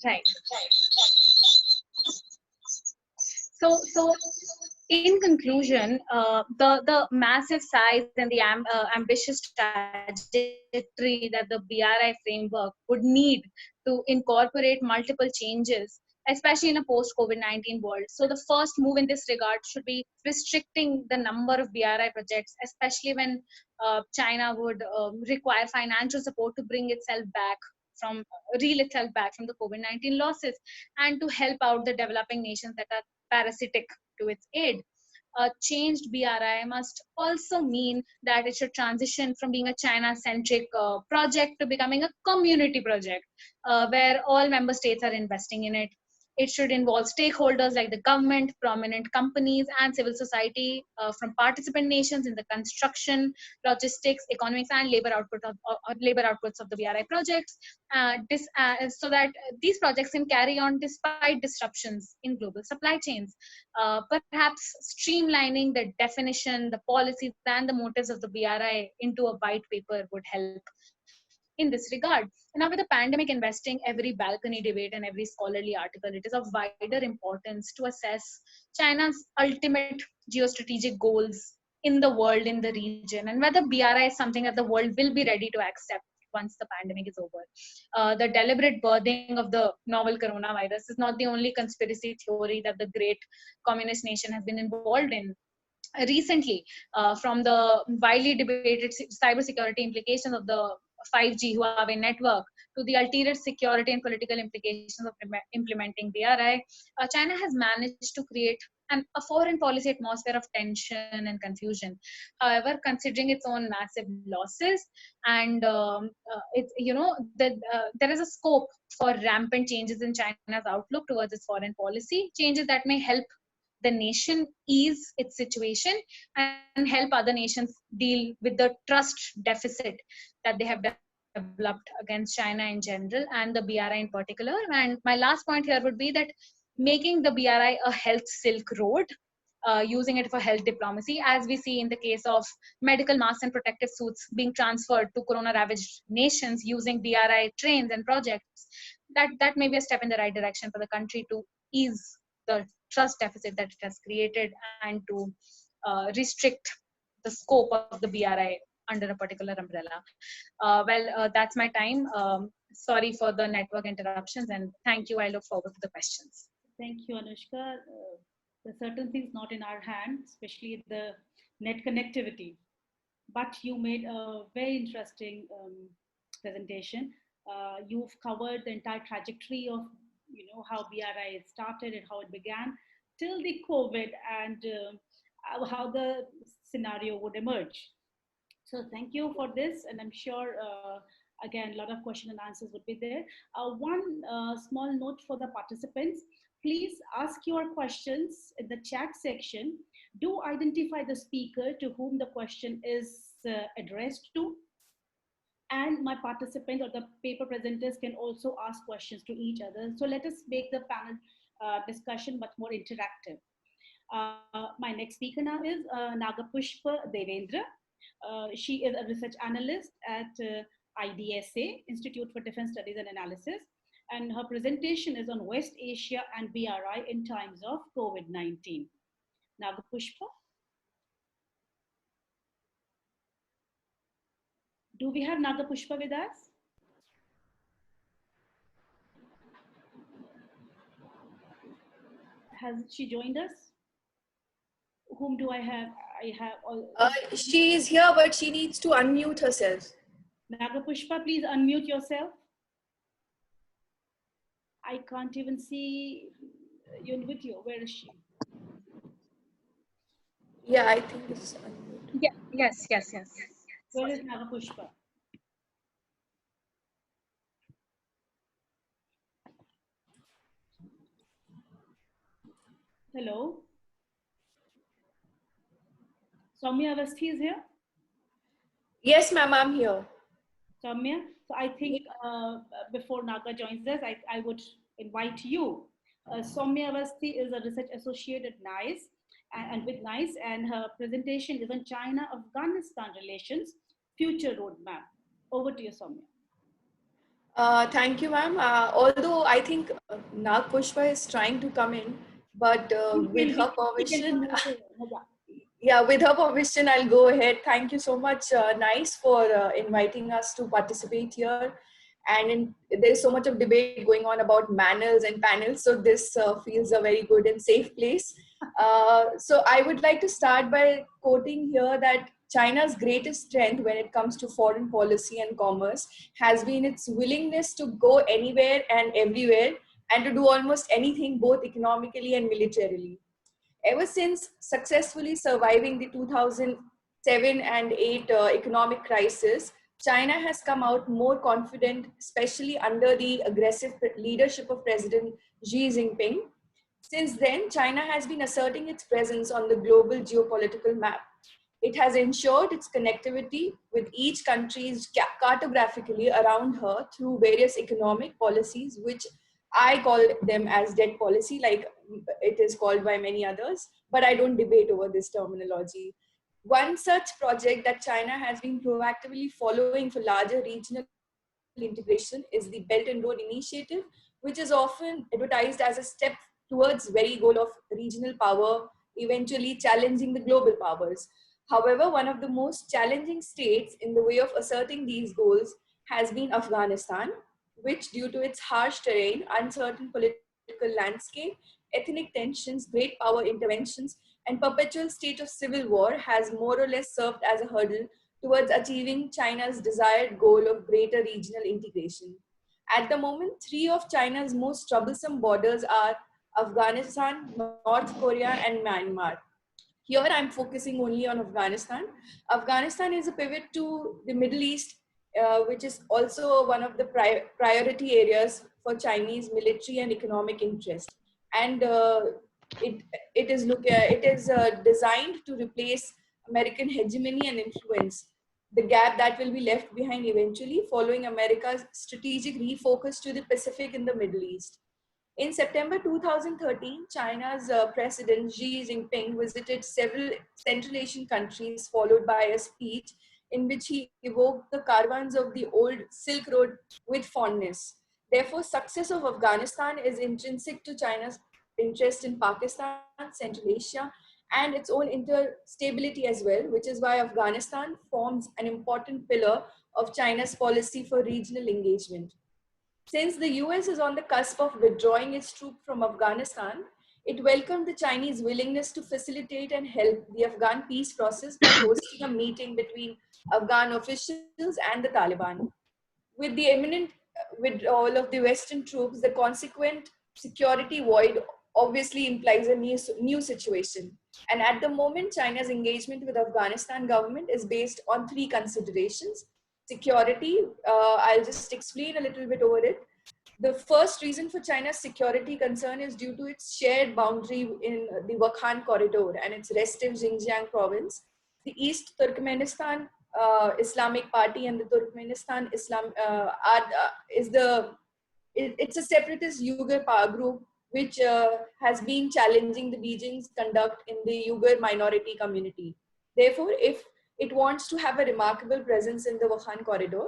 Right. So in conclusion, the massive size and the ambitious trajectory that the BRI framework would need to incorporate multiple changes, especially in a post-COVID-19 world. So the first move in this regard should be restricting the number of BRI projects, especially when China would require financial support to bring itself back from reel itself back from the COVID-19 losses, and to help out the developing nations that are parasitic to its aid. A changed BRI must also mean that it should transition from being a China-centric project to becoming a community project where all member states are investing in it. It should involve stakeholders like the government, prominent companies, and civil society from participant nations in the construction, logistics, economics, and labor outputs of the BRI projects, so that these projects can carry on despite disruptions in global supply chains. Perhaps streamlining the definition, the policies, and the motives of the BRI into a white paper would help in this regard. Now, with the pandemic investing every balcony debate and every scholarly article, it is of wider importance to assess China's ultimate geostrategic goals in the world, in the region, and whether BRI is something that the world will be ready to accept once the pandemic is over. The deliberate birthing of the novel coronavirus is not the only conspiracy theory that the great communist nation has been involved in. Recently, from the widely debated cybersecurity implications of the 5G Huawei network to the ulterior security and political implications of implementing BRI, China has managed to create a foreign policy atmosphere of tension and confusion. However, considering its own massive losses and it's there is a scope for rampant changes in China's outlook towards its foreign policy, changes that may help the nation ease its situation and help other nations deal with the trust deficit that they have developed against China in general and the BRI in particular. And my last point here would be that making the BRI a health silk road, using it for health diplomacy, as we see in the case of medical masks and protective suits being transferred to corona-ravaged nations using BRI trains and projects. That may be a step in the right direction for the country to ease the trust deficit that it has created and to restrict the scope of the BRI under a particular umbrella. That's my time. Sorry for the network interruptions, and thank you. I look forward to the questions. Thank you, Anushka. There are certain things not in our hands, especially the net connectivity. But you made a very interesting presentation. You've covered the entire trajectory of how BRI started and how it began till the COVID and how the scenario would emerge. So thank you for this, and I'm sure again a lot of question and answers would be there. One small note for the participants: please ask your questions in the chat section. Do identify the speaker to whom the question is addressed to. And my participants or the paper presenters can also ask questions to each other. So let us make the panel discussion much more interactive. My next speaker now is Nagapushpa Devendra. She is a research analyst at IDSA, Institute for Defense Studies and Analysis. And her presentation is on West Asia and BRI in times of COVID-19. Nagapushpa. Do we have Nagapushpa with us? Has she joined us? Whom do I have? She is here, but she needs to unmute herself. Nagapushpa, please unmute yourself. I can't even see you in video. Where is she? Yeah, I think it's unmute. Yeah, yes. Where is Nagapushpa? Hello? Soumya Awasthi is here? Yes, ma'am, I'm here. Soumya, so I think before Naga joins us, I would invite you. Soumya Awasthi is a research associate at NIICE and with NIICE, and her presentation is on China-Afghanistan relations, future roadmap. Over to you, Soumya. Thank you, ma'am. Although I think Nagapushpa is trying to come in, but with her permission, yeah, with her permission, I'll go ahead. Thank you so much, NIICE, for inviting us to participate here. And there's so much of debate going on about manners and panels, so this feels a very good and safe place. So I would like to start by quoting here that China's greatest strength when it comes to foreign policy and commerce has been its willingness to go anywhere and everywhere and to do almost anything, both economically and militarily. Ever since successfully surviving the 2007 and 8 economic crisis, China has come out more confident, especially under the aggressive leadership of President Xi Jinping. Since then, China has been asserting its presence on the global geopolitical map. It has ensured its connectivity with each country's cartographically around her through various economic policies, which I call them as debt policy, like it is called by many others, but I don't debate over this terminology. One such project that China has been proactively following for larger regional integration is the Belt and Road Initiative, which is often advertised as a step towards very goal of regional power, eventually challenging the global powers. However, one of the most challenging states in the way of asserting these goals has been Afghanistan, which, due to its harsh terrain, uncertain political landscape, ethnic tensions, great power interventions, and perpetual state of civil war, has more or less served as a hurdle towards achieving China's desired goal of greater regional integration. At the moment, three of China's most troublesome borders are Afghanistan, North Korea, and Myanmar. Here I'm focusing only on Afghanistan. Afghanistan is a pivot to the Middle East, which is also one of the priority areas for Chinese military and economic interest. And it, it is designed to replace American hegemony and influence, the gap that will be left behind eventually following America's strategic refocus to the Pacific in the Middle East. In September 2013, China's President Xi Jinping visited several Central Asian countries, followed by a speech in which he evoked the caravans of the old Silk Road with fondness. Therefore, success of Afghanistan is intrinsic to China's interest in Pakistan, Central Asia, and its own interstability as well, which is why Afghanistan forms an important pillar of China's policy for regional engagement. Since the US is on the cusp of withdrawing its troops from Afghanistan, it welcomed the Chinese willingness to facilitate and help the Afghan peace process by hosting a meeting between Afghan officials and the Taliban. With the imminent withdrawal of the Western troops, the consequent security void obviously implies a new situation. And at the moment, China's engagement with Afghanistan government is based on three considerations. Security, I'll just explain a little bit over it. The first reason for China's security concern is due to its shared boundary in the Wakhan corridor and its restive Xinjiang province. The East Turkmenistan Islamic Party and the Turkmenistan Islam is it's a separatist Uyghur power group which has been challenging the Beijing's conduct in the Uyghur minority community. Therefore, if it wants to have a remarkable presence in the Wakhan corridor.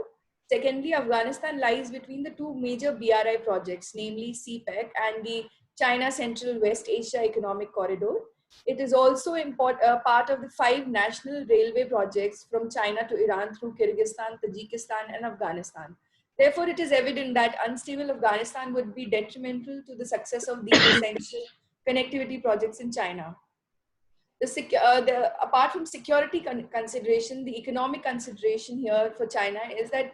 Secondly, Afghanistan lies between the two major BRI projects, namely CPEC and the China Central West Asia Economic Corridor. It is also part of the 5 national railway projects from China to Iran through Kyrgyzstan, Tajikistan, and Afghanistan. Therefore, it is evident that unstable Afghanistan would be detrimental to the success of these essential connectivity projects in China. Apart from security consideration, the economic consideration here for China is that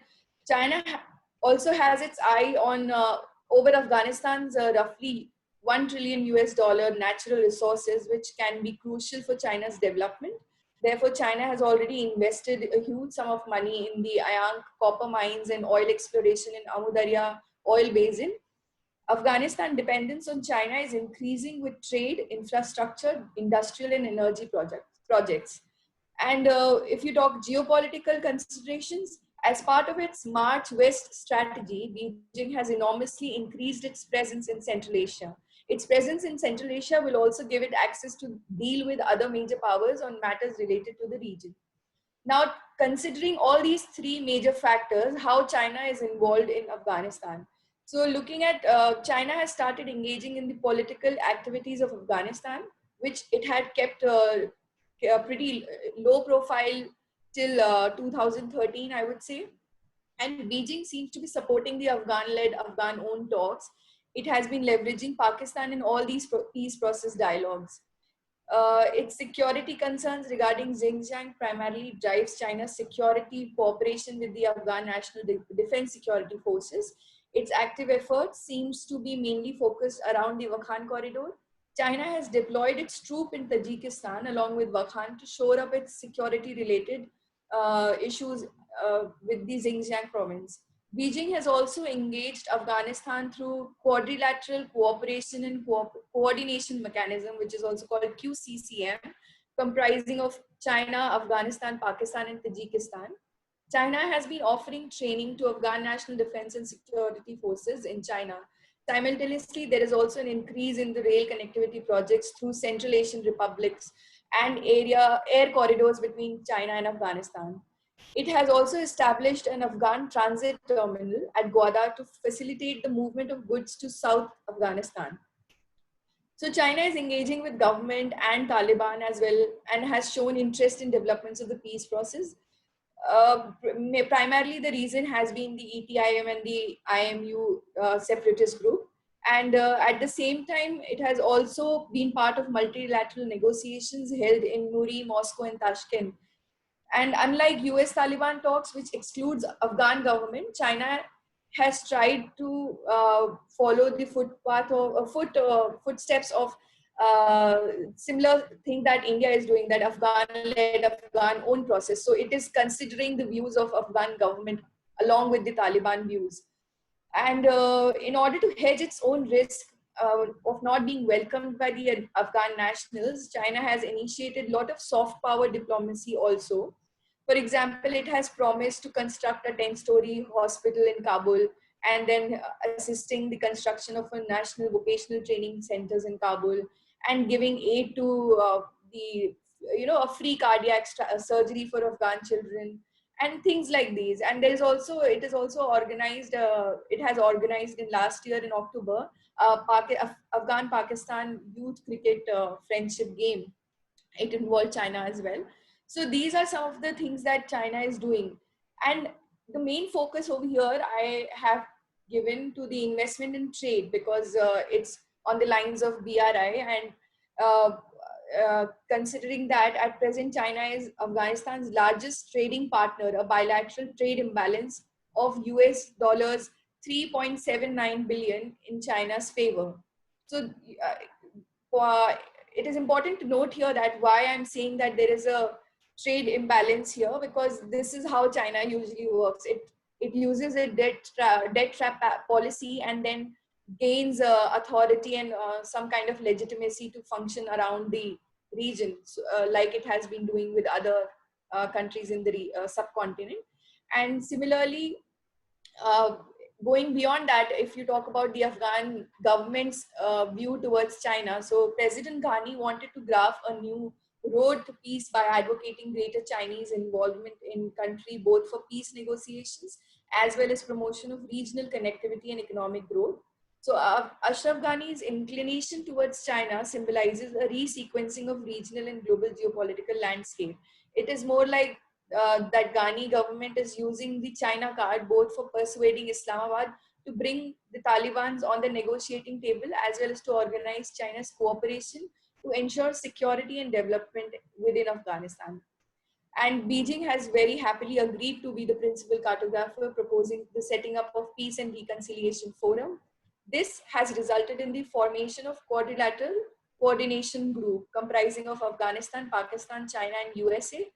China also has its eye on over Afghanistan's roughly $1 trillion natural resources, which can be crucial for China's development. Therefore, China has already invested a huge sum of money in the Ayang copper mines and oil exploration in Amu Darya oil basin. Afghanistan dependence on China is increasing with trade, infrastructure, industrial and energy projects. And if you talk geopolitical considerations, as part of its March West strategy, Beijing has enormously increased its presence in Central Asia. Its presence in Central Asia will also give it access to deal with other major powers on matters related to the region. Now, considering all these three major factors, how China is involved in Afghanistan. So looking at China has started engaging in the political activities of Afghanistan, which it had kept a pretty low profile till 2013, I would say. And Beijing seems to be supporting the Afghan-led, Afghan-owned talks. It has been leveraging Pakistan in all these peace process dialogues. Its security concerns regarding Xinjiang primarily drives China's security cooperation with the Afghan National Defense Security Forces. Its active efforts seems to be mainly focused around the Wakhan corridor. China has deployed its troop in Tajikistan along with Wakhan to shore up its security-related issues with the Xinjiang province. Beijing has also engaged Afghanistan through quadrilateral cooperation and coordination mechanism, which is also called QCCM, comprising of China, Afghanistan, Pakistan, and Tajikistan. China has been offering training to Afghan National Defense and Security Forces in China. Simultaneously, there is also an increase in the rail connectivity projects through Central Asian republics and air corridors between China and Afghanistan. It has also established an Afghan transit terminal at Gwadar to facilitate the movement of goods to South Afghanistan. So China is engaging with government and Taliban as well and has shown interest in developments of the peace process. primarily the reason has been the ETIM and the IMU separatist group. And at the same time, it has also been part of multilateral negotiations held in Nuri, Moscow, and Tashkent. And unlike US Taliban talks, which excludes Afghan government, China has tried to follow the footsteps of similar thing that India is doing, that Afghan-led Afghan own process. So it is considering the views of Afghan government along with the Taliban views. And in order to hedge its own risk of not being welcomed by the Afghan nationals, China has initiated a lot of soft power diplomacy also. For example, it has promised to construct a 10-story hospital in Kabul, and then assisting the construction of a national vocational training centers in Kabul, and giving aid to a free cardiac surgery for Afghan children, and things like these. And there is also, it is also organized, it has organized in last year in October, Afghan Pakistan youth cricket friendship game. It involved China as well. So these are some of the things that China is doing. And the main focus over here I have given to the investment in trade, because it's on the lines of BRI. And uh, considering that at present China is Afghanistan's largest trading partner, a bilateral trade imbalance of US dollars 3.79 billion in China's favor. So it is important to note here that why I'm saying that there is a trade imbalance here, because this is how China usually works. It uses a debt trap policy, and then gains authority and some kind of legitimacy to function around the region, like it has been doing with other countries in the subcontinent. And similarly, uh, going beyond that, if you talk about the Afghan government's view towards China, so President Ghani wanted to graph a new road to peace by advocating greater Chinese involvement in country, both for peace negotiations as well as promotion of regional connectivity and economic growth. So Ashraf Ghani's inclination towards China symbolizes a resequencing of regional and global geopolitical landscape. It is more like that Ghani government is using the China card both for persuading Islamabad to bring the Taliban's on the negotiating table, as well as to organize China's cooperation to ensure security and development within Afghanistan. And Beijing has very happily agreed to be the principal cartographer, proposing the setting up of Peace and Reconciliation Forum. This has resulted in the formation of quadrilateral coordination group comprising of Afghanistan, Pakistan, China, and USA.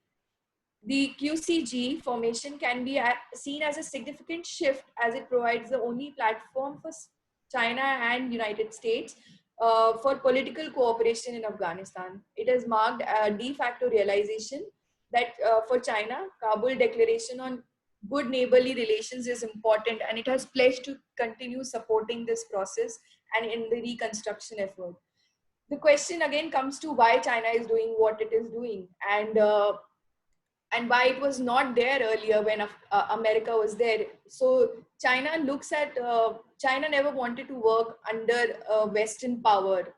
The QCG formation can be seen as a significant shift, as it provides the only platform for China and United States for political cooperation in Afghanistan. It has marked a de facto realization that for China, Kabul Declaration on Good Neighborly Relations is important, and it has pledged to continue supporting this process and in the reconstruction effort. The question again comes to why China is doing what it is doing, and why it was not there earlier when America was there. So China looks at, China never wanted to work under Western power,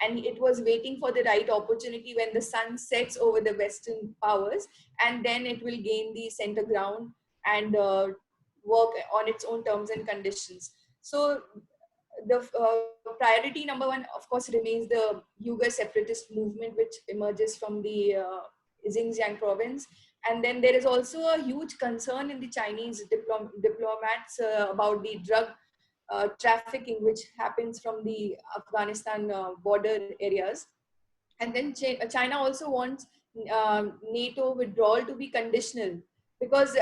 and it was waiting for the right opportunity when the sun sets over the Western powers, and then it will gain the center ground and work on its own terms and conditions. So the priority number one, of course, remains the Uyghur separatist movement, which emerges from the Xinjiang province. And then there is also a huge concern in the Chinese diplomats about the drug trafficking, which happens from the Afghanistan border areas. And then China also wants NATO withdrawal to be conditional, because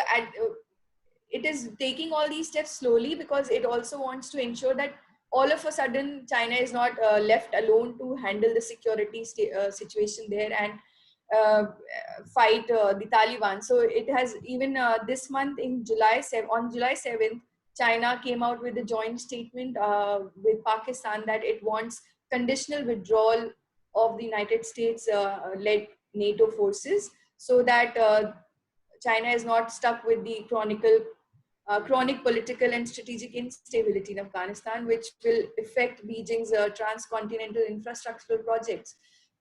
it is taking all these steps slowly, because it also wants to ensure that all of a sudden China is not left alone to handle the security situation there and fight the Taliban. So it has even this month in on July 7th, China came out with a joint statement with Pakistan that it wants conditional withdrawal of the United States led NATO forces, so that China is not stuck with the chronic political and strategic instability in Afghanistan, which will affect Beijing's transcontinental infrastructural projects.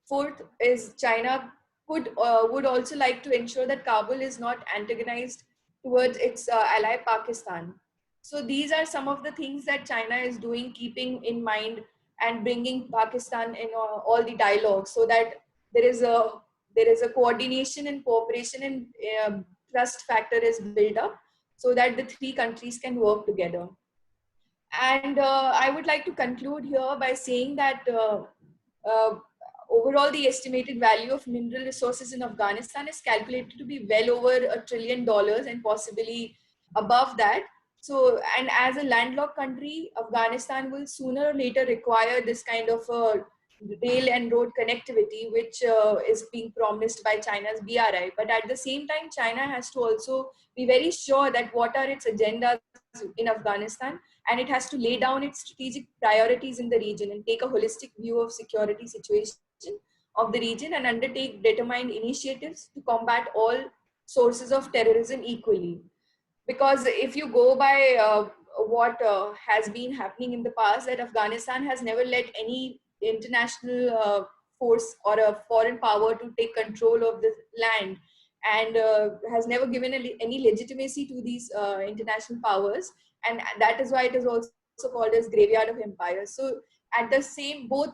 Fourth is China would also like to ensure that Kabul is not antagonized towards its ally Pakistan. So these are some of the things that China is doing, keeping in mind and bringing Pakistan in all the dialogues, so that there is a coordination and cooperation and trust factor is built up, so that the three countries can work together. And I would like to conclude here by saying that uh, overall, the estimated value of mineral resources in Afghanistan is calculated to be well over $1 trillion and possibly above that. So, and as a landlocked country, Afghanistan will sooner or later require this kind of rail and road connectivity, which is being promised by China's BRI. But at the same time, China has to also be very sure that what are its agendas in Afghanistan, and it has to lay down its strategic priorities in the region and take a holistic view of security situation of the region and undertake determined initiatives to combat all sources of terrorism equally. Because if you go by what has been happening in the past, that Afghanistan has never let any international force or a foreign power to take control of the land, and has never given any legitimacy to these international powers, and that is why it is also called as graveyard of empires. So at the same, both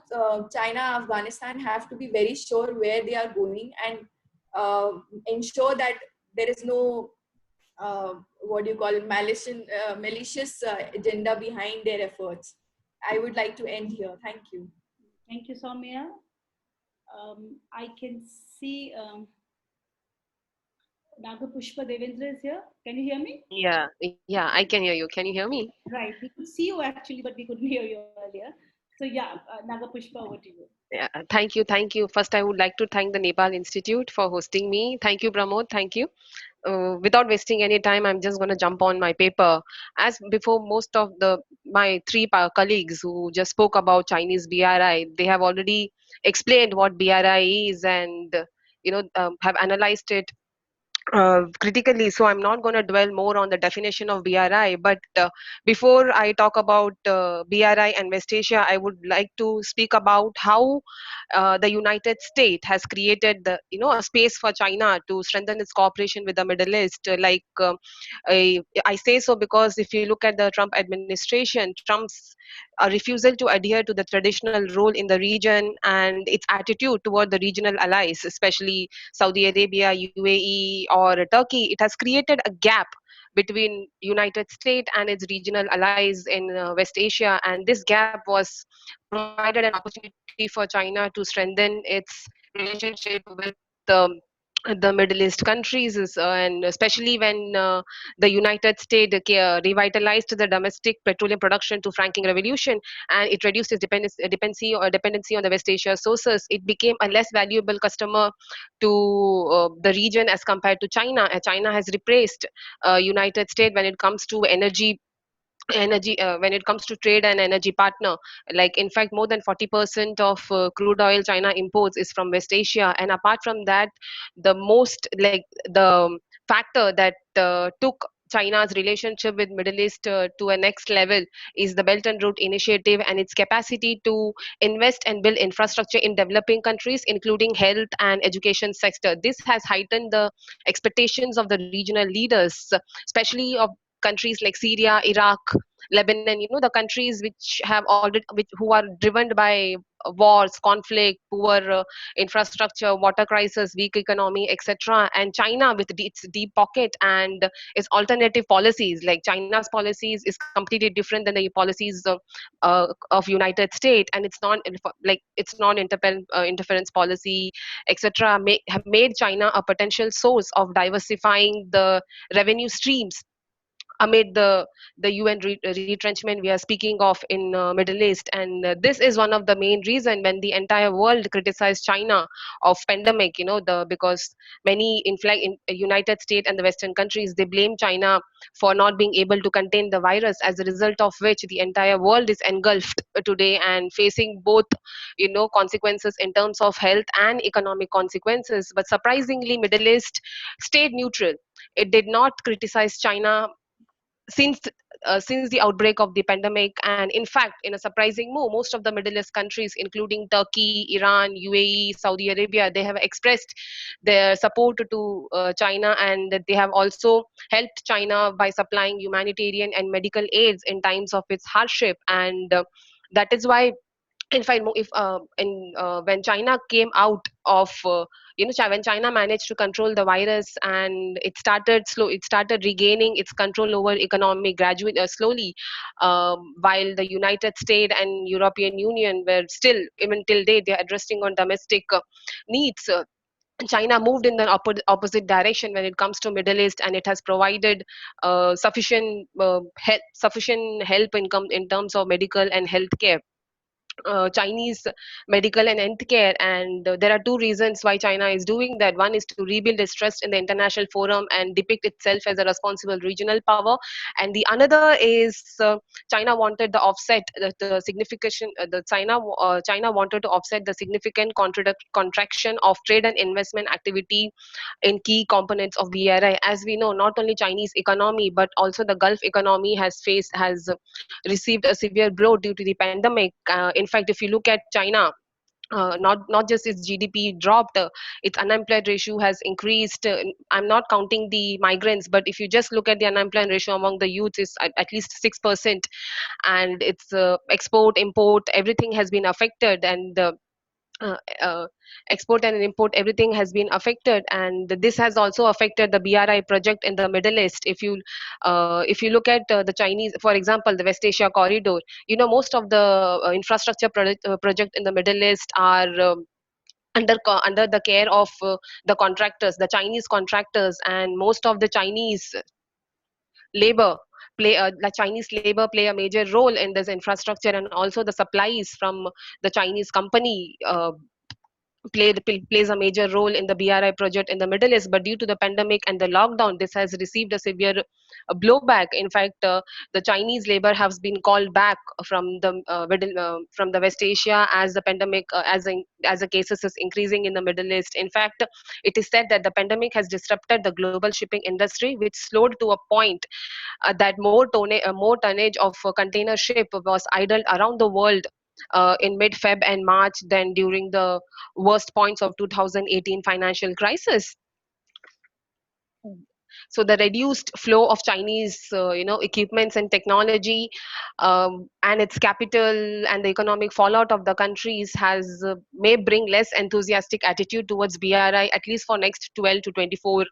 China and Afghanistan have to be very sure where they are going, and ensure that there is no what do you call it, malicious agenda behind their efforts. I would like to end here. Thank you. Thank you, Soumya. I can see Nagapushpa Devendra is here. Can you hear me? Yeah, I can hear you. Can you hear me? Right. We could see you actually, but we couldn't hear you earlier. So yeah, Nagapushpa, over to you. Yeah, thank you. First, I would like to thank the Nepal Institute for hosting me. Thank you, Pramod. Thank you. Without wasting any time, I'm just going to jump on my paper. As before, most of my three colleagues who just spoke about Chinese BRI, they have already explained what BRI is, and have analyzed it critically. So I'm not going to dwell more on the definition of BRI. But before I talk about BRI and West Asia, I would like to speak about how the United States has created a space for China to strengthen its cooperation with the Middle East. I say so because if you look at the Trump administration, Trump's refusal to adhere to the traditional role in the region and its attitude toward the regional allies, especially Saudi Arabia, UAE, or Turkey, it has created a gap between United States and its regional allies in West Asia, and this gap was provided an opportunity for China to strengthen its relationship with the Middle East countries, and especially when the United States revitalized the domestic petroleum production to franking revolution, and it reduced its dependency on the West Asia sources. It became a less valuable customer to the region as compared to China. China has replaced United States when it comes to when it comes to trade and energy partner. Like, in fact, more than 40% of crude oil China imports is from West Asia. And apart from that, the factor that took China's relationship with Middle East to a next level is the Belt and Road Initiative and its capacity to invest and build infrastructure in developing countries, including health and education sector. This has heightened the expectations of the regional leaders, especially of countries like Syria, Iraq, Lebanon, the countries who are driven by wars, conflict, poor infrastructure, water crisis, weak economy, etc. And China, with its deep pocket and its alternative policies, like China's policies is completely different than the policies of United States, and its non-interference policy, etc. Have made China a potential source of diversifying the revenue streams amid the UN retrenchment we are speaking of in Middle East. And this is one of the main reason when the entire world criticized China of pandemic, because many in United States and the Western countries, they blame China for not being able to contain the virus, as a result of which the entire world is engulfed today and facing both consequences in terms of health and economic consequences. But surprisingly, Middle East stayed neutral. It did not criticize China since since the outbreak of the pandemic. And in fact, in a surprising move, most of the Middle East countries, including Turkey, Iran, UAE, Saudi Arabia, they have expressed their support to China, and that they have also helped China by supplying humanitarian and medical aids in times of its hardship. And that is why, in fact, if when China came out of when China managed to control the virus, and it started regaining its control over economy gradually, slowly, while the United States and European Union were still, even till date, they are addressing on domestic needs. China moved in the opposite direction when it comes to Middle East, and it has provided sufficient help in terms of medical and healthcare, Chinese medical and healthcare. And there are two reasons why China is doing that. One is to rebuild its trust in the international forum and depict itself as a responsible regional power. And the another is China wanted the offset, the signification, China wanted to offset the significant contraction of trade and investment activity in key components of BRI. As we know, not only Chinese economy, but also the Gulf economy has received a severe blow due to the pandemic. In fact, if you look at China, not just its GDP dropped, its unemployment ratio has increased. I'm not counting the migrants, but if you just look at the unemployment ratio among the youth, is at least 6%, and its export, import, everything has been affected. And uh, uh, export and import, everything has been affected. And this has also affected the BRI project in the Middle East. If you look at the Chinese, for example, the West Asia corridor, most of the infrastructure project in the Middle East are under the care of the contractors, the Chinese contractors. And most of the labor Chinese labor play a major role in this infrastructure, and also the supplies from the Chinese company plays a major role in the BRI project in the Middle East. But due to the pandemic and the lockdown, this has received a severe blowback. In fact, the Chinese labor has been called back from the West Asia, as the pandemic, as the cases is increasing in the Middle East. In fact, it is said that the pandemic has disrupted the global shipping industry, which slowed to a point that more tonnage of container ship was idled around the world in mid-Feb and March than during the worst points of 2018 financial crisis. So the reduced flow of Chinese equipments and technology, and its capital, and the economic fallout of the countries has may bring less enthusiastic attitude towards BRI, at least for next 12 to 24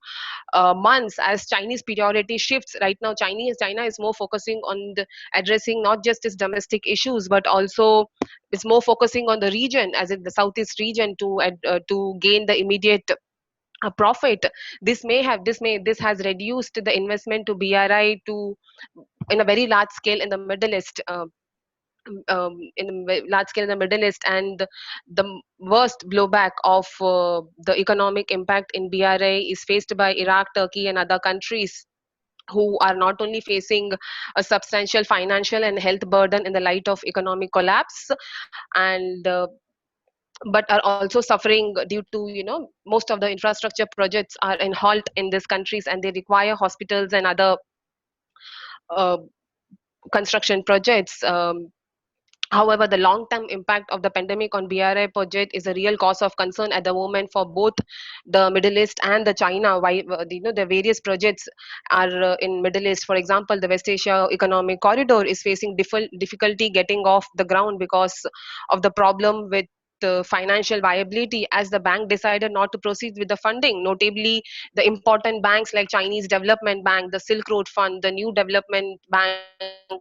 months, as Chinese priority shifts. Right now, China is more focusing on addressing not just its domestic issues, but also it's more focusing on the region, as in the Southeast region, to gain the immediate a profit. This has reduced the investment to BRI to in a very large scale in the Middle East. Large scale in the Middle East, and the worst blowback of the economic impact in BRI is faced by Iraq, Turkey, and other countries, who are not only facing a substantial financial and health burden in the light of economic collapse, and but are also suffering due to most of the infrastructure projects are in halt in these countries, and they require hospitals and other uh, construction projects. However, the long-term impact of the pandemic on BRI project is a real cause of concern at the moment for both the Middle East and the China. Why the various projects are in Middle East. For example, the West Asia Economic Corridor is facing difficulty getting off the ground because of the problem with financial viability, as the bank decided not to proceed with the funding. Notably, the important banks like Chinese Development Bank, the Silk Road Fund, the New Development Bank,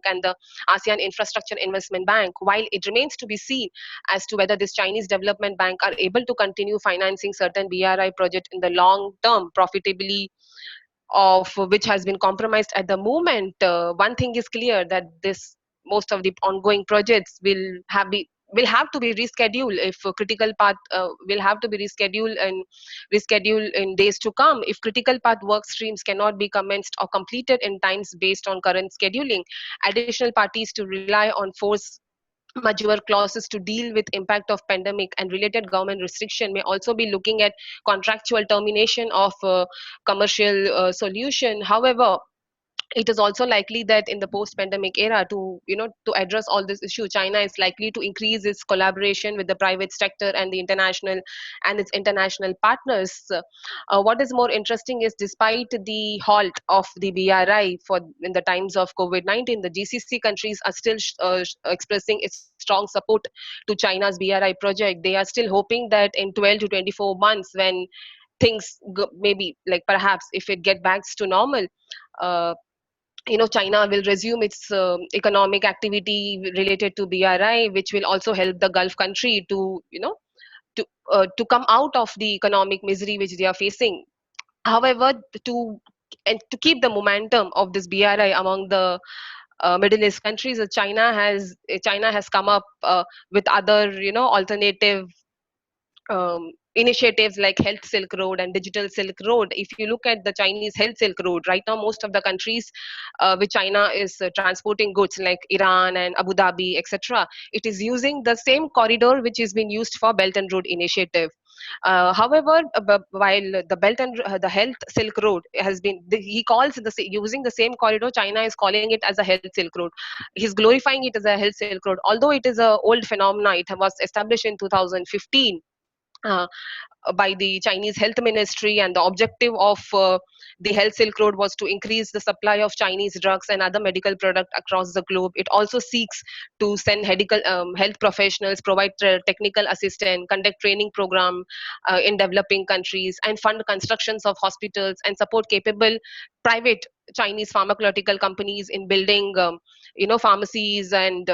and the ASEAN Infrastructure Investment Bank. While it remains to be seen as to whether this Chinese Development Bank are able to continue financing certain BRI projects in the long term profitably, of which has been compromised at the moment. One thing is clear, that this most of the ongoing projects will have to be rescheduled if a critical path will have to be rescheduled in days to come if critical path work streams cannot be commenced or completed in times based on current scheduling. Additional parties to rely on force majeure clauses to deal with impact of pandemic and related government restriction may also be looking at contractual termination of commercial solution. However, it is also likely that in the post pandemic era, to to address all this issue, China is likely to increase its collaboration with the private sector and the international and its international partners. What is more interesting is, despite the halt of the BRI for in the times of COVID-19, the GCC countries are still expressing its strong support to China's BRI project. They are still hoping that in 12 to 24 months, when things maybe, like, perhaps if it get back to normal, uh, China will resume its economic activity related to BRI, which will also help the Gulf country to to come out of the economic misery which they are facing. However, to to keep the momentum of this BRI among the Middle East countries, China has come up with other alternative initiatives like Health Silk Road and Digital Silk Road. If you look at the Chinese Health Silk Road, right now most of the countries which China is transporting goods, like Iran and Abu Dhabi, etc., it is using the same corridor which is being used for Belt and Road Initiative. However, while the Belt and the Health Silk Road has been, he calls using the same corridor, China is calling it as a Health Silk Road. He's glorifying it as a Health Silk Road, although it is a old phenomena. It was established in 2015 uh, by the Chinese Health Ministry, and the objective of the Health Silk Road was to increase the supply of Chinese drugs and other medical products across the globe. It also seeks to send health professionals, provide technical assistance, conduct training program in developing countries, and fund constructions of hospitals, and support capable private Chinese pharmaceutical companies in building, pharmacies and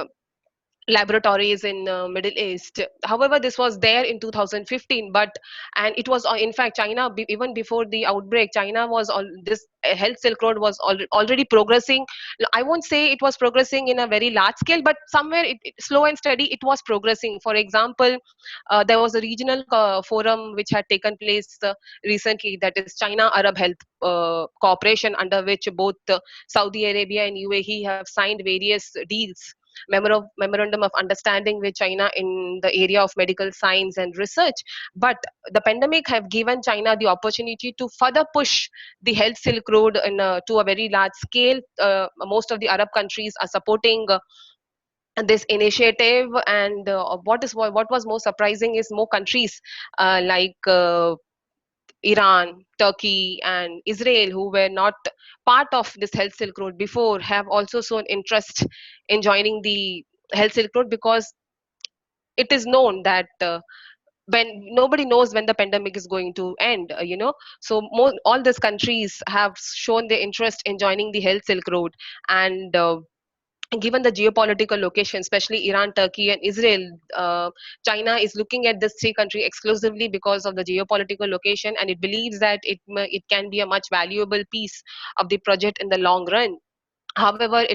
laboratories in Middle East. However, this was there in 2015, but and it was in fact China, even before the outbreak, China was all this Health Silk Road was already progressing. I won't say it was progressing in a very large scale, but somewhere slow and steady it was progressing. For example, there was a regional forum which had taken place recently, that is China Arab Health Cooperation, under which both Saudi Arabia and UAE have signed various deals, memorandum of understanding with China in the area of medical science and research. But the pandemic have given China the opportunity to further push the Health Silk Road to a very large scale. Most of the Arab countries are supporting this initiative, and what was more surprising is more countries like Iran, Turkey, and Israel, who were not part of this Health Silk Road before, have also shown interest in joining the Health Silk Road, because it is known that when nobody knows when the pandemic is going to end, so all these countries have shown their interest in joining the Health Silk Road. And given the geopolitical location, especially Iran, Turkey, and Israel, China is looking at this three country exclusively because of the geopolitical location, and it believes that it can be a much valuable piece of the project in the long run. However,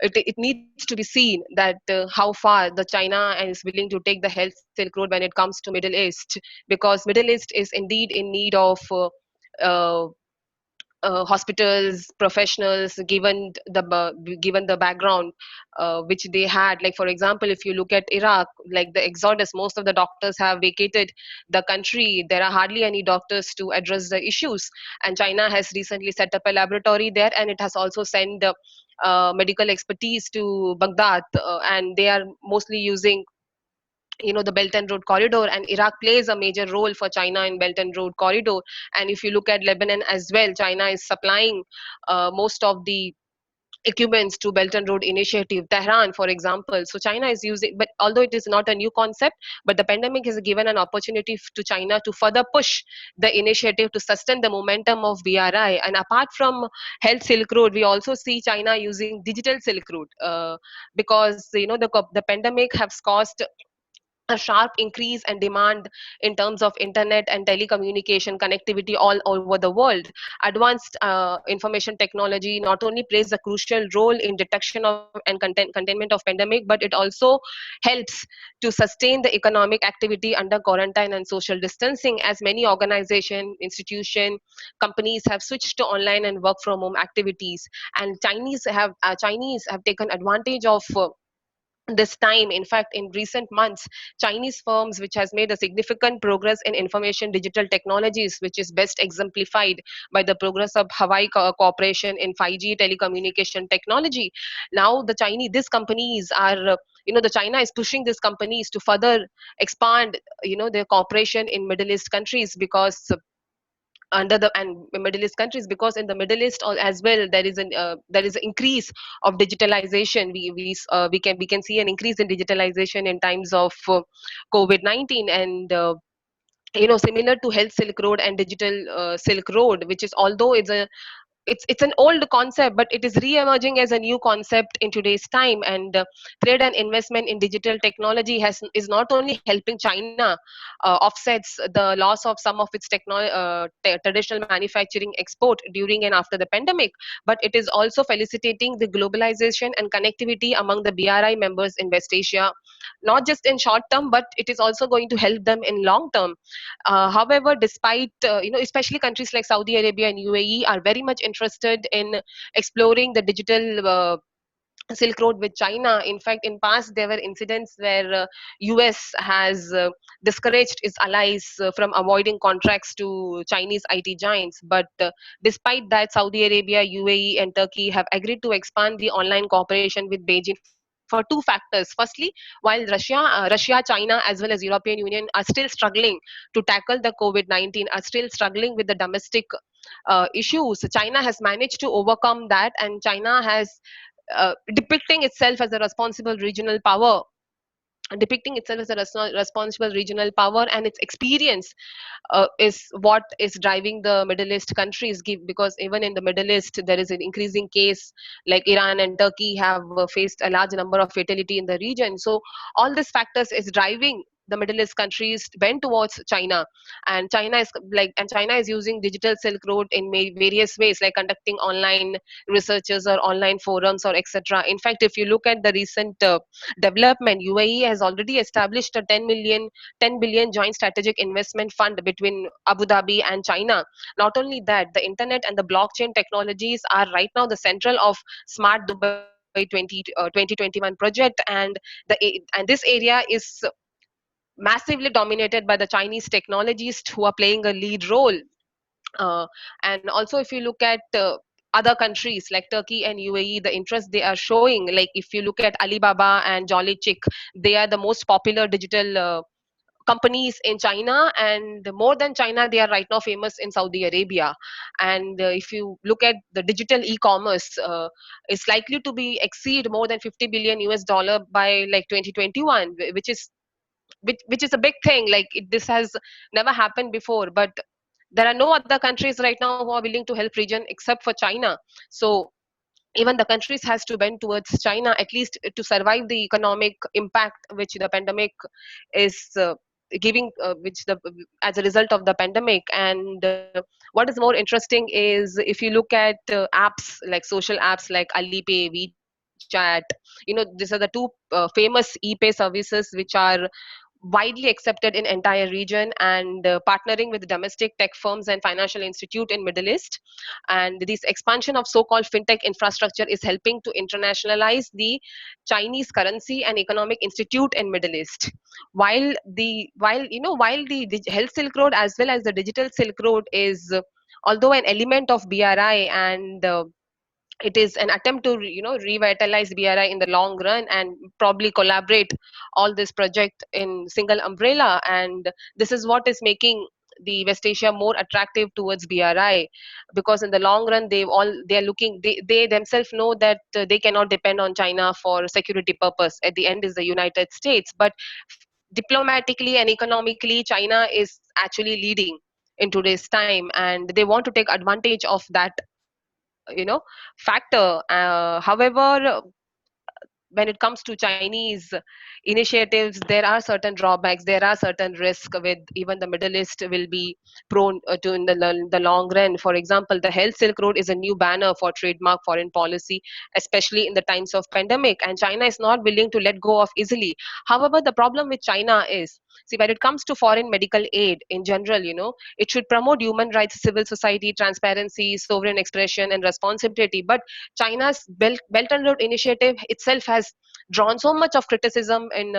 it needs to be seen that how far the China is willing to take the Health Silk Road when it comes to Middle East, because Middle East is indeed in need of uh, hospitals, professionals, given the background which they had. Like, for example, if you look at Iraq, like the exodus, most of the doctors have vacated the country. There are hardly any doctors to address the issues, and China has recently set up a laboratory there, and it has also sent medical expertise to Baghdad, and they are mostly using the Belt and Road Corridor, and Iraq plays a major role for China in Belt and Road Corridor. And if you look at Lebanon as well, China is supplying most of the equipments to Belt and Road Initiative, Tehran, for example. So China is using, but although it is not a new concept, but the pandemic has given an opportunity to China to further push the initiative to sustain the momentum of BRI. And apart from Health Silk Road, we also see China using Digital Silk Road, because the pandemic has caused a sharp increase and demand in terms of internet and telecommunication connectivity all over the world. Advanced information technology not only plays a crucial role in detection of and containment of pandemic, but it also helps to sustain the economic activity under quarantine and social distancing, as many organization, institution, companies have switched to online and work from home activities. And Chinese have taken advantage of this time. In fact, in recent months, Chinese firms which has made a significant progress in information digital technologies, which is best exemplified by the progress of Hawaii cooperation in 5G telecommunication technology. Now the Chinese, these companies are the China is pushing these companies to further expand their cooperation in Middle East countries, because under the and Middle East countries, because in the Middle East as well there is an increase of digitalization. We can see an increase in digitalization in times of COVID-19, and similar to health Silk Road and digital Silk Road, which is, although it's an old concept, but it is re-emerging as a new concept in today's time. And trade and investment in digital technology is not only helping China offsets the loss of some of its traditional manufacturing export during and after the pandemic, but it is also facilitating the globalization and connectivity among the BRI members in West Asia, not just in short term, but it is also going to help them in long term. However, despite especially countries like Saudi Arabia and UAE are very much interested in exploring the digital Silk Road with China. In fact, in past there were incidents where US has discouraged its allies from avoiding contracts to Chinese IT giants. But despite that, Saudi Arabia, UAE, and Turkey have agreed to expand the online cooperation with Beijing for two factors. Firstly, while Russia, China, as well as European Union are still struggling to tackle the COVID-19, are still struggling with the domestic issues. China has managed to overcome that, and China has depicting itself as a responsible regional power, responsible regional power, and its experience is what is driving the Middle East countries. Because even in the Middle East there is an increasing case, like Iran and Turkey have faced a large number of fatality in the region. So all these factors is driving the Middle East countries bent towards China. And China is using digital Silk Road in various ways, like conducting online researches or online forums or etc. In fact, if you look at the recent development, UAE has already established a 10 billion joint strategic investment fund between Abu Dhabi and China. Not only that, the internet and the blockchain technologies are right now the central of Smart Dubai 2021 project, and this area is massively dominated by the Chinese technologists who are playing a lead role. uh, and also, if you look at other countries like Turkey and UAE, the interest they are showing, like if you look at Alibaba and Jolly Chick, they are the most popular digital companies in China, and more than China, they are right now famous in Saudi Arabia. And if you look at the digital e-commerce, it's likely to be exceed more than 50 billion US dollar by like 2021, which is a big thing. Like this has never happened before, but there are no other countries right now who are willing to help region except for China. So even the countries has to bend towards China, at least to survive the economic impact which the pandemic is giving, which the as a result of the pandemic. And what is more interesting is, if you look at apps, like social apps like Alipay, WeChat, these are the two famous e-pay services which are widely accepted in entire region, and partnering with domestic tech firms and financial institute in Middle East. And this expansion of so-called fintech infrastructure is helping to internationalize the Chinese currency and economic institute in Middle East. While the health Silk Road as well as the digital Silk Road is although an element of BRI, and it is an attempt to revitalize BRI in the long run, and probably collaborate all this project in single umbrella. And this is what is making the West Asia more attractive towards BRI, because in the long run they themselves know that they cannot depend on China for security purpose. At the end is the United States, but diplomatically and economically China is actually leading in today's time, and they want to take advantage of that you know factor. However, when it comes to Chinese initiatives, there are certain drawbacks, there are certain risks with even the Middle East will be prone to in the long run. For example, the health Silk Road is a new banner for trademark foreign policy, especially in the times of pandemic, and China is not willing to let go of easily. However, the problem with China is See, when it comes to foreign medical aid in general, it should promote human rights, civil society, transparency, sovereign expression, and responsibility. But China's Belt and Road Initiative itself has drawn so much of criticism in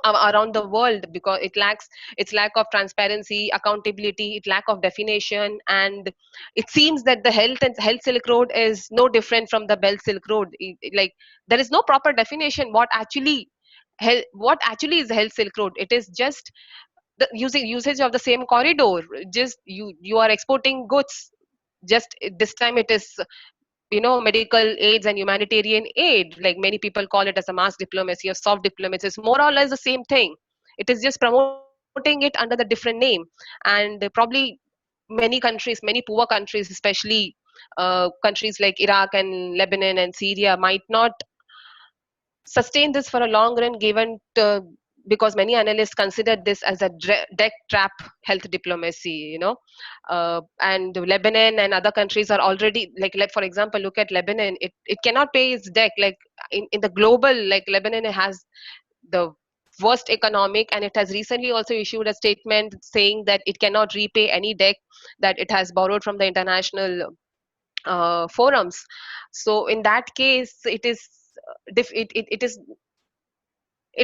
around the world because it lacks its lack of transparency, accountability, it lack of definition, and it seems that the health Silk Road is no different from the Belt Silk Road. Like there is no proper definition what actually is health Silk Road. It is just the usage of the same corridor. Just you are exporting goods. Just this time it is medical aids and humanitarian aid, like many people call it as a mass diplomacy or soft diplomacy. It's more or less the same thing. It is just promoting it under the different name. And probably many countries, many poor countries, especially countries like Iraq and Lebanon and Syria, might not sustain this for a long run, given because many analysts consider this as a debt trap health diplomacy. And Lebanon and other countries are already like for example, look at Lebanon. It cannot pay its debt. Like in the global, like Lebanon has the worst economic, and it has recently also issued a statement saying that it cannot repay any debt that it has borrowed from the international forums. So in that case, it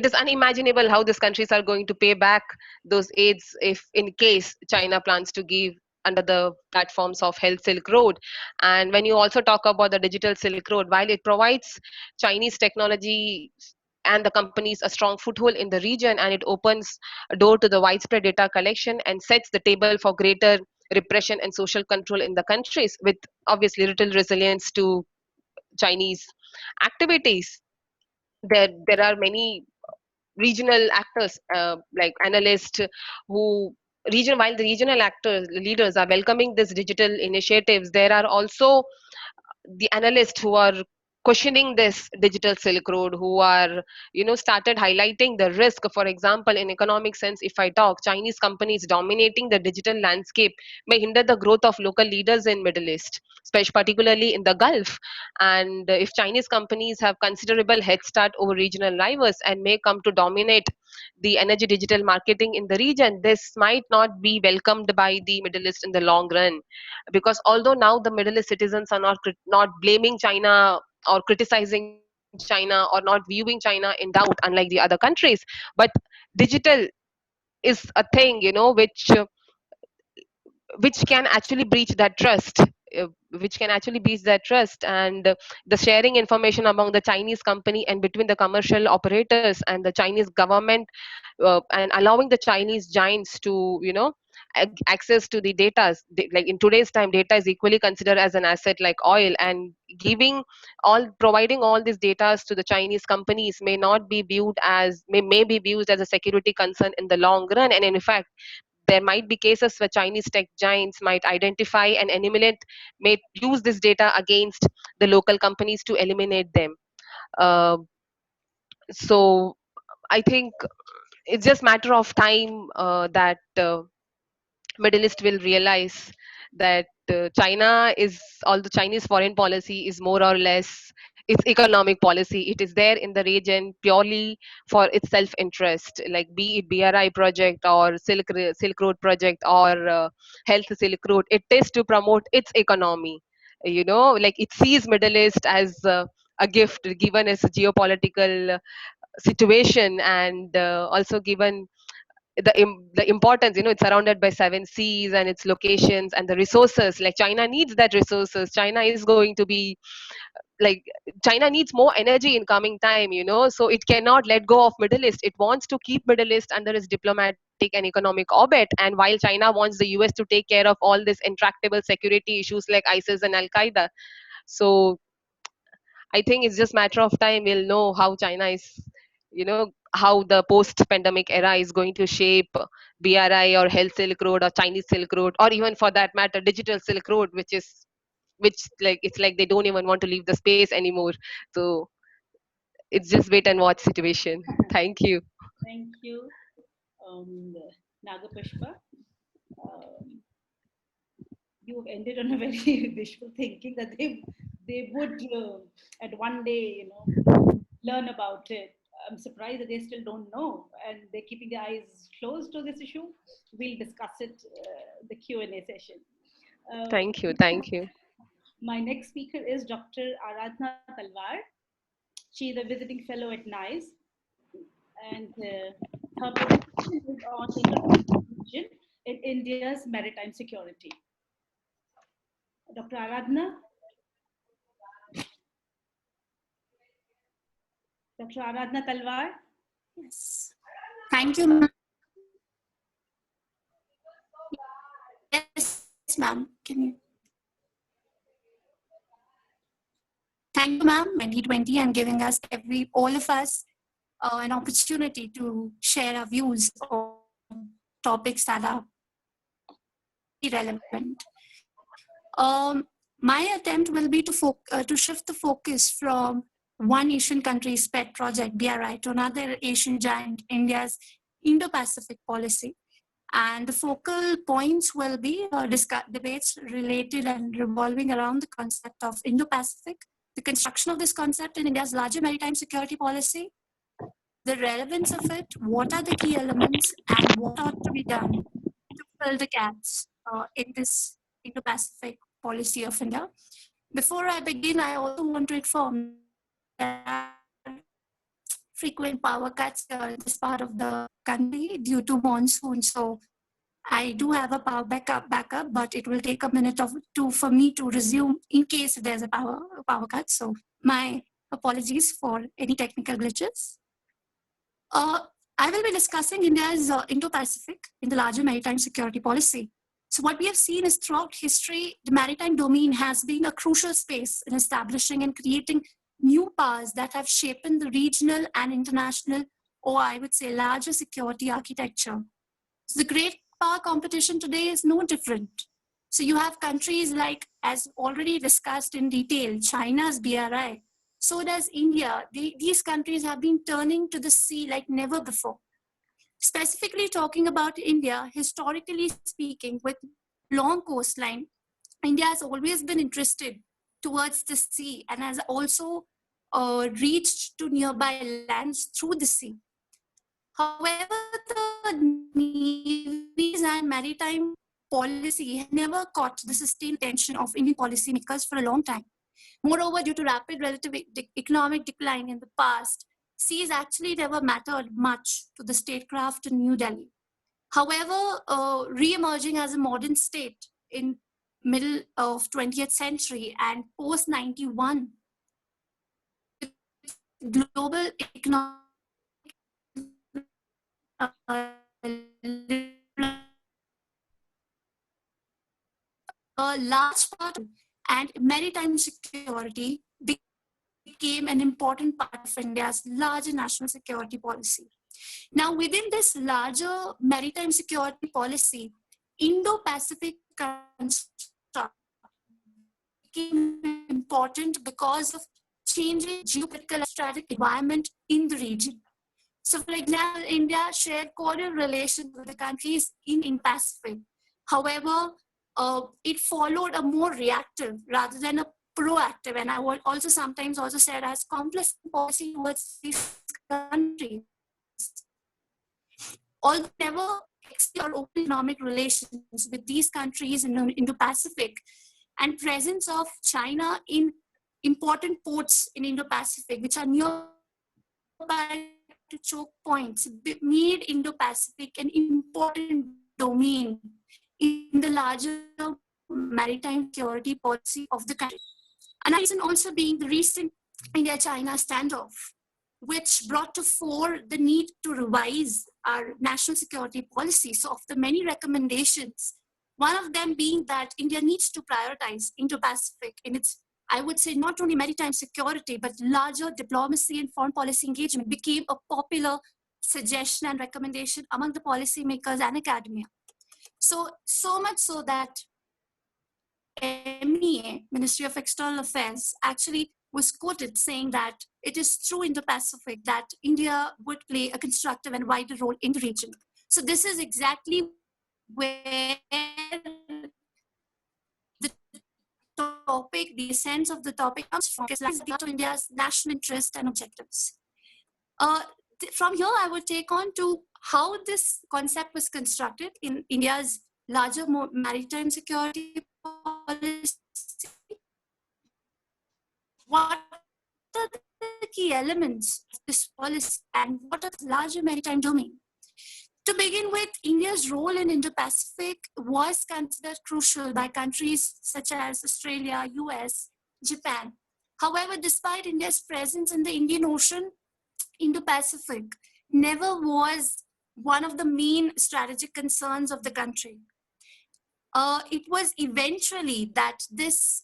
is unimaginable how these countries are going to pay back those aids if in case China plans to give under the platforms of health Silk Road. And when you also talk about the digital Silk Road, while it provides Chinese technology and the companies a strong foothold in the region, and it opens a door to the widespread data collection and sets the table for greater repression and social control in the countries, with obviously little resilience to Chinese activities. There are many regional actors, like analysts, who while the regional actors leaders are welcoming this digital initiatives, there are also the analysts who are questioning this digital Silk Road, who are started highlighting the risk. For example, in economic sense, if I talk, Chinese companies dominating the digital landscape may hinder the growth of local leaders in Middle East, especially particularly in the Gulf. And if Chinese companies have considerable head start over regional rivals and may come to dominate the energy digital marketing in the region, this might not be welcomed by the Middle East in the long run. Because although now the Middle East citizens are not blaming China or criticizing China or not viewing China in doubt, unlike the other countries, but digital is a thing which can actually breach that trust, which can actually breach that trust. And the sharing information among the Chinese company and between the commercial operators and the Chinese government, and allowing the Chinese giants to access to the data. Like in today's time, data is equally considered as an asset like oil, and providing all these data to the Chinese companies may be viewed as a security concern in the long run. And in fact, there might be cases where Chinese tech giants might identify and may use this data against the local companies to eliminate them. Uh, so I think it's just matter of time that Middle East will realize that China is all the Chinese foreign policy is more or less its economic policy. It is there in the region purely for its self-interest, like be it BRI project or Silk Road project or Health Silk Road. It is to promote its economy. Like it sees Middle East as a gift given as a geopolitical situation, and also given the importance. It's surrounded by seven seas and its locations and the resources. Like China needs that resources. China needs more energy in coming time, so it cannot let go of Middle East. It wants to keep Middle East under its diplomatic and economic orbit. And while China wants the US to take care of all these intractable security issues like ISIS and Al Qaeda. So I think it's just matter of time we'll know how China is, how the post-pandemic era is going to shape BRI or Health Silk Road or Chinese Silk Road, or even for that matter, digital Silk Road, which like it's like they don't even want to leave the space anymore. So it's just wait and watch situation. Thank you. Thank you, um, Nagapushpa. Um, you've ended on a very wishful thinking that they would at one day learn about it. I'm surprised that they still don't know and they're keeping their eyes closed to this issue. We'll discuss it the Q&A session. Thank you. Thank you. My next speaker is Dr. Aradhana Talwar. She is a visiting fellow at NIICE, and her presentation is on Indo-Pacific in India's maritime security. Dr. Aradhana? Dr. Aradhana Talwar? Yes. Thank you, ma'am. Yes, ma'am. Can you? Thank you, ma'am, 2020, and giving us all of us an opportunity to share our views on topics that are relevant. My attempt will be to shift the focus from one Asian country's pet project, BRI, to another Asian giant, India's Indo-Pacific policy. And the focal points will be debates related and revolving around the concept of Indo-Pacific, the construction of this concept in India's larger maritime security policy, the relevance of it, what are the key elements, and what ought to be done to fill the gaps in this Indo-Pacific policy of India. Before I begin, I also want to inform that there are frequent power cuts in this part of the country due to monsoon. So I do have a power backup, but it will take a minute or two for me to resume in case there's a power cut. So my apologies for any technical glitches. I will be discussing India's Indo-Pacific in the larger maritime security policy. So what we have seen is throughout history, the maritime domain has been a crucial space in establishing and creating new powers that have shaped the regional and international, or I would say larger security architecture. So the great power competition today is no different. So you have countries like, as already discussed in detail, China's BRI. So does India. These countries have been turning to the sea like never before. Specifically talking about India, historically speaking, with long coastline, India has always been interested towards the sea and has also reached to nearby lands through the sea. However, the navies and maritime policy had never caught the sustained attention of Indian policymakers for a long time. Moreover, due to rapid relative economic decline in the past, seas actually never mattered much to the statecraft in New Delhi. However, re-emerging as a modern state in middle of 20th century and post 91, global economic a large part and maritime security became an important part of India's larger national security policy. Now, within this larger maritime security policy, Indo-Pacific construct became important because of changing geopolitical and strategic environment in the region. So, for example, India shared cordial relations with the countries in Pacific. However, it followed a more reactive rather than a proactive, and I would also sometimes also said as complex policy towards these countries. Although never explore open economic relations with these countries in the Indo-Pacific, and presence of China in important ports in Indo-Pacific, which are nearby to choke points, made Indo-Pacific an important domain in the larger maritime security policy of the country. Another reason also being the recent India-China standoff, which brought to fore the need to revise our national security policy. So of the many recommendations, one of them being that India needs to prioritize Indo-Pacific in its, I would say, not only maritime security, but larger diplomacy and foreign policy engagement became a popular suggestion and recommendation among the policymakers and academia. So much so that MEA, Ministry of External Affairs, actually was quoted saying that it is through Indo-Pacific that India would play a constructive and wider role in the region. So this is exactly where the topic, the essence of the topic comes from, is India's national interest and objectives. From here, I will take on to how this concept was constructed in India's larger maritime security policy. What are the key elements of this policy and what are the larger maritime domain? To begin with, India's role in Indo-Pacific was considered crucial by countries such as Australia, US, Japan. However, despite India's presence in the Indian Ocean, Indo-Pacific never was one of the main strategic concerns of the country. It was eventually that this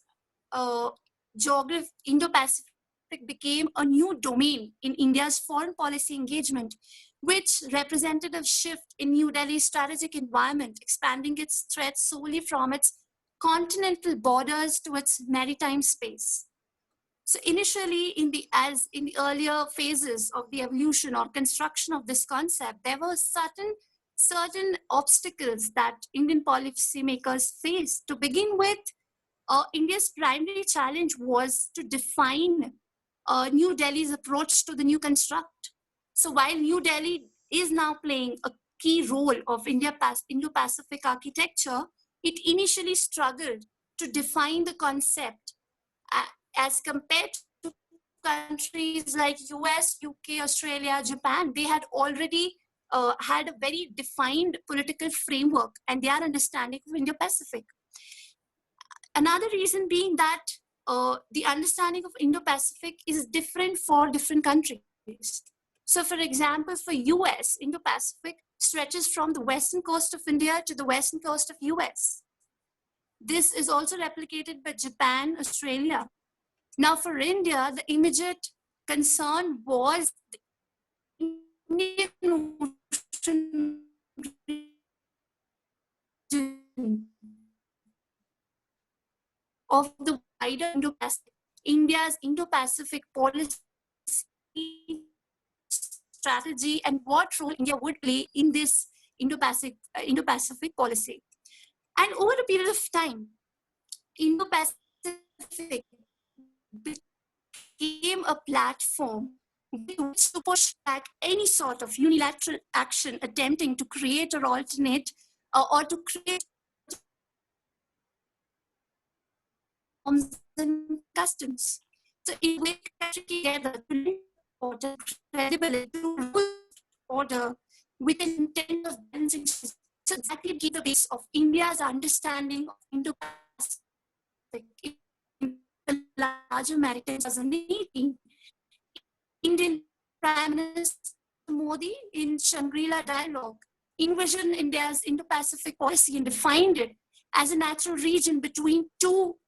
Indo-Pacific became a new domain in India's foreign policy engagement, which represented a shift in New Delhi's strategic environment, expanding its threats solely from its continental borders to its maritime space. So initially, in the earlier phases of the evolution or construction of this concept, there were certain obstacles that Indian policymakers faced. To begin with, India's primary challenge was to define New Delhi's approach to the new construct. So while New Delhi is now playing a key role of Indo-Pacific architecture, it initially struggled to define the concept as compared to countries like US, UK, Australia, Japan. They had already had a very defined political framework and their understanding of Indo-Pacific. Another reason being that the understanding of Indo-Pacific is different for different countries. So for example, for US, Indo-Pacific stretches from the western coast of India to the western coast of US. This is also replicated by Japan, Australia. Now for India, the immediate concern was the Indian Ocean region of the wider Indo-Pacific. India's Indo-Pacific policy strategy and what role India would play in this Indo-Pacific policy. And over a period of time, Indo-Pacific became a platform to push back any sort of unilateral action attempting to create or alternate or to create norms and customs. So it will together to order credibility to order with an intent of balancing. So exactly be the base of India's understanding of Indo-Pacific in the larger maritime 2018. Indian Prime Minister Modi in Shangri-La dialogue envisioned India's Indo-Pacific policy and defined it as a natural region between two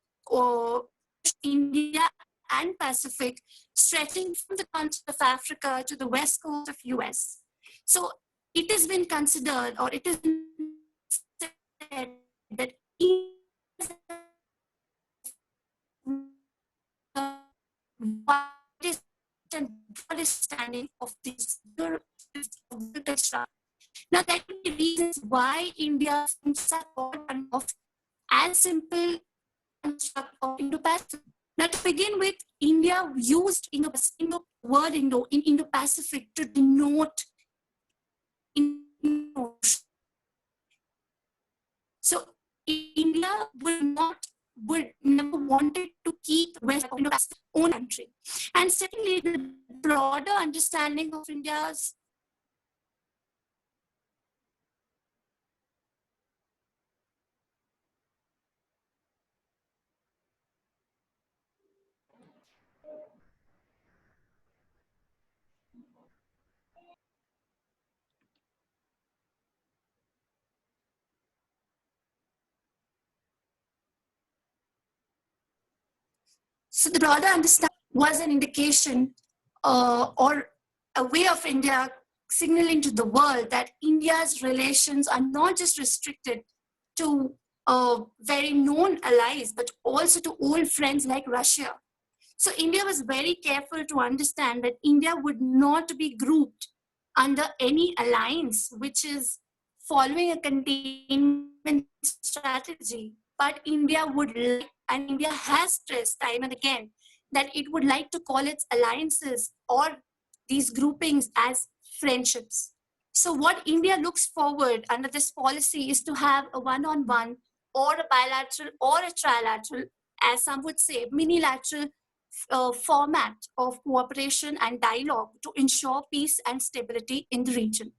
India and Pacific, stretching from the continent of Africa to the west coast of US. So it has been considered, or it has been said that understanding of this construct. Now, there can be reasons why India is of as simple construct of Indo-Pacific. Now, to begin with, India used word Indo in Indo-Pacific to denote Indo. So India would never wanted to keep West Indo-Pacific own country. And secondly, the broader understanding of India's So the broader understanding was an indication or a way of India signaling to the world that India's relations are not just restricted to very known allies, but also to old friends like Russia. So India was very careful to understand that India would not be grouped under any alliance which is following a containment strategy. But India would like, and India has stressed time and again, that it would like to call its alliances or these groupings as friendships. So what India looks forward under this policy is to have a one-on-one or a bilateral or a trilateral, as some would say, minilateral format of cooperation and dialogue to ensure peace and stability in the region.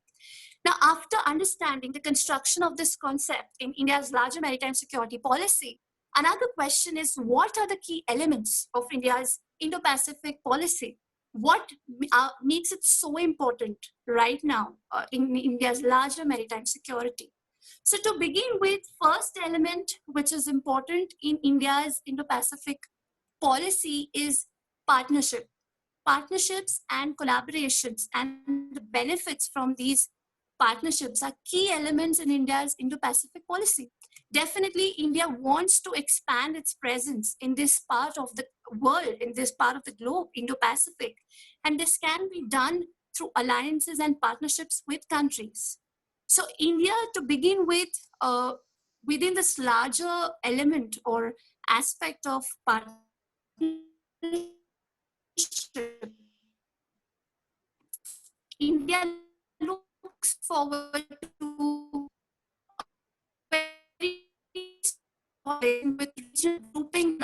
Now, after understanding the construction of this concept in India's larger maritime security policy, another question is, what are the key elements of India's Indo-Pacific policy? What makes it so important right now in India's larger maritime security? So to begin with, first element which is important in India's Indo-Pacific policy is partnership. Partnerships and collaborations and the benefits from these partnerships are key elements in India's Indo-Pacific policy. Definitely, India wants to expand its presence in this part of the world, in this part of the globe, Indo-Pacific. And this can be done through alliances and partnerships with countries. So India, to begin with, within this larger element or aspect of partnership, India looks forward to very with grouping.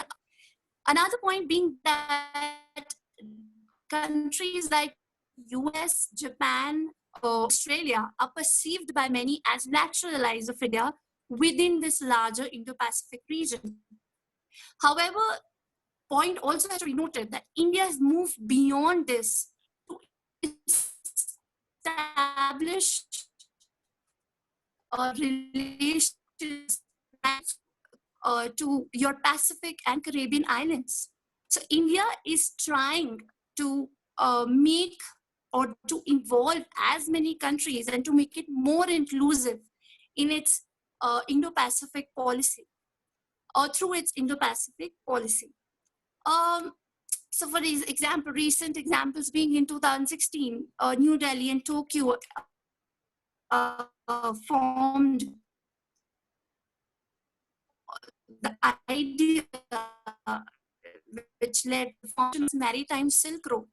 Another point being that countries like US, Japan, Australia are perceived by many as natural allies of India within this larger Indo-Pacific region. However, point also has to be noted that India has moved beyond this to establish relations to your Pacific and Caribbean islands. So India is trying to make or to involve as many countries and to make it more inclusive in its Indo-Pacific policy or through its Indo-Pacific policy. So for example, recent examples being in 2016, New Delhi and Tokyo formed the idea which led to the Maritime Silk Road.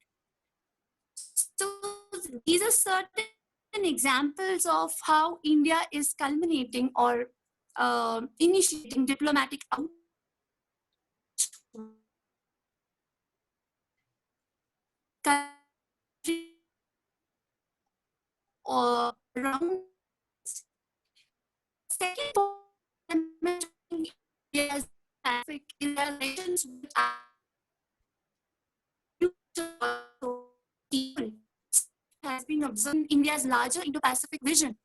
So these are certain examples of how India is culminating or initiating diplomatic outreach around. Second element in India's Pacific is relations with has been observed in India's larger Indo-Pacific vision.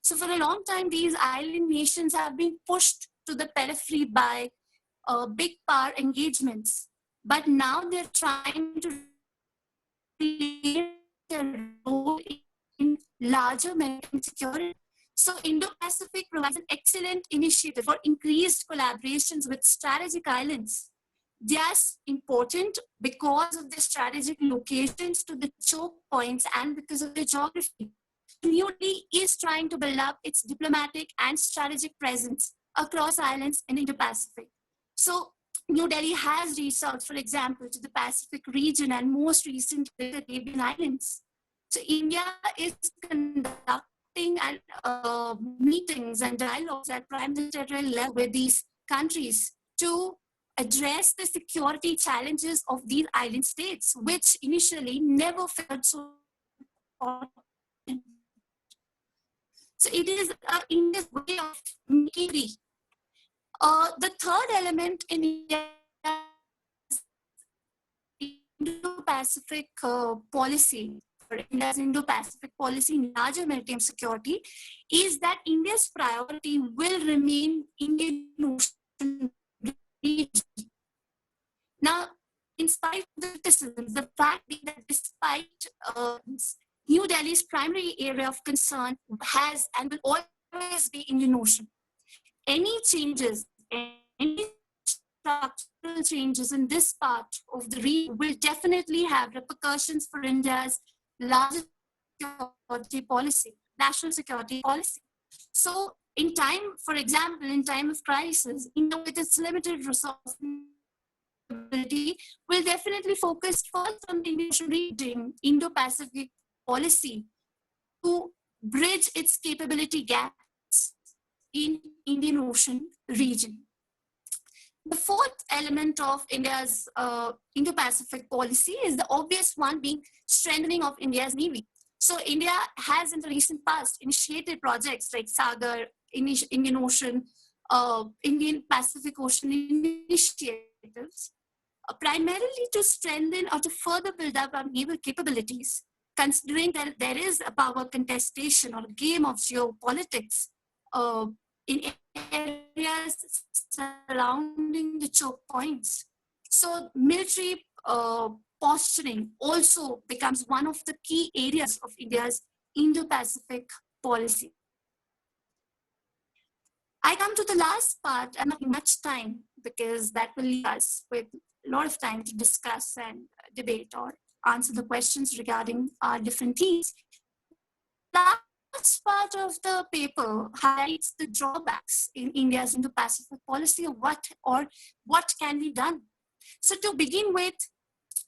So for a long time, these island nations have been pushed to the periphery by big power engagements. But now they're trying to play their role in larger maritime security. So Indo-Pacific provides an excellent initiative for increased collaborations with strategic islands. They are important because of their strategic locations to the choke points and because of their geography. New Delhi is trying to build up its diplomatic and strategic presence across islands in Indo-Pacific. So New Delhi has reached out, for example, to the Pacific region and most recently the Caribbean islands. So India is conducting meetings and dialogues at prime ministerial level with these countries to address the security challenges of these island states, which initially never felt so important. So it is India's way of making free. The third element in India's Indo-Pacific policy, or India's Indo-Pacific policy in larger maritime security, is that India's priority will remain Indian Ocean region. Now, in spite of the criticisms, the fact being that despite New Delhi's primary area of concern has and will always be Indian Ocean. Any changes, any structural changes in this part of the region will definitely have repercussions for India's larger security policy, national security policy. So in time, for example, in time of crisis, India with its limited resources capability will definitely focus first on the Indo-Pacific policy to bridge its capability gaps in Indian Ocean region. The fourth element of India's Indo-Pacific policy is the obvious one, being strengthening of India's Navy. So India has in the recent past initiated projects like Sagar, Indian Ocean, Indian Pacific Ocean initiatives, primarily to strengthen or to further build up our naval capabilities, considering that there is a power contestation or a game of geopolitics in areas surrounding the choke points. So military posturing also becomes one of the key areas of India's Indo-Pacific policy. I come to the last part. I'm not much time because that will leave us with a lot of time to discuss and debate or answer the questions regarding our different themes. Last part of the paper highlights the drawbacks in India's Indo-Pacific policy of what can be done. So to begin with,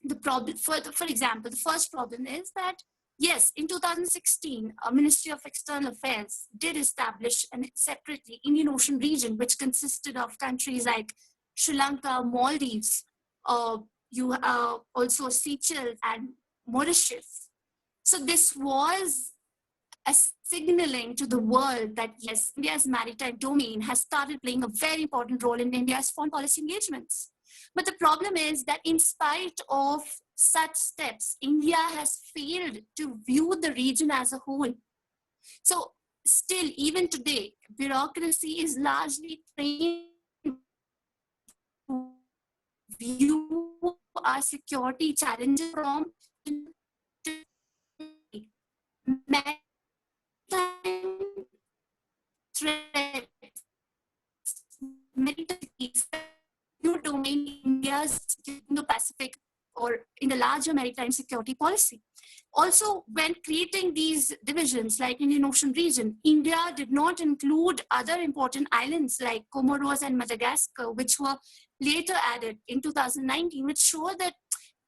the problem, for example, the first problem is that yes, in 2016, a Ministry of External Affairs did establish a separately Indian Ocean region, which consisted of countries like Sri Lanka, Maldives, you also Seychelles and Mauritius. So this was a signaling to the world that yes, India's maritime domain has started playing a very important role in India's foreign policy engagements. But the problem is that in spite of such steps, India has failed to view the region as a whole. So still, even today, bureaucracy is largely trained to view our security challenges from maritime threats, new domain India's Indo-Pacific or in the larger maritime security policy. Also, when creating these divisions like Indian Ocean region, India did not include other important islands like Comoros and Madagascar, which were later added in 2019, which show that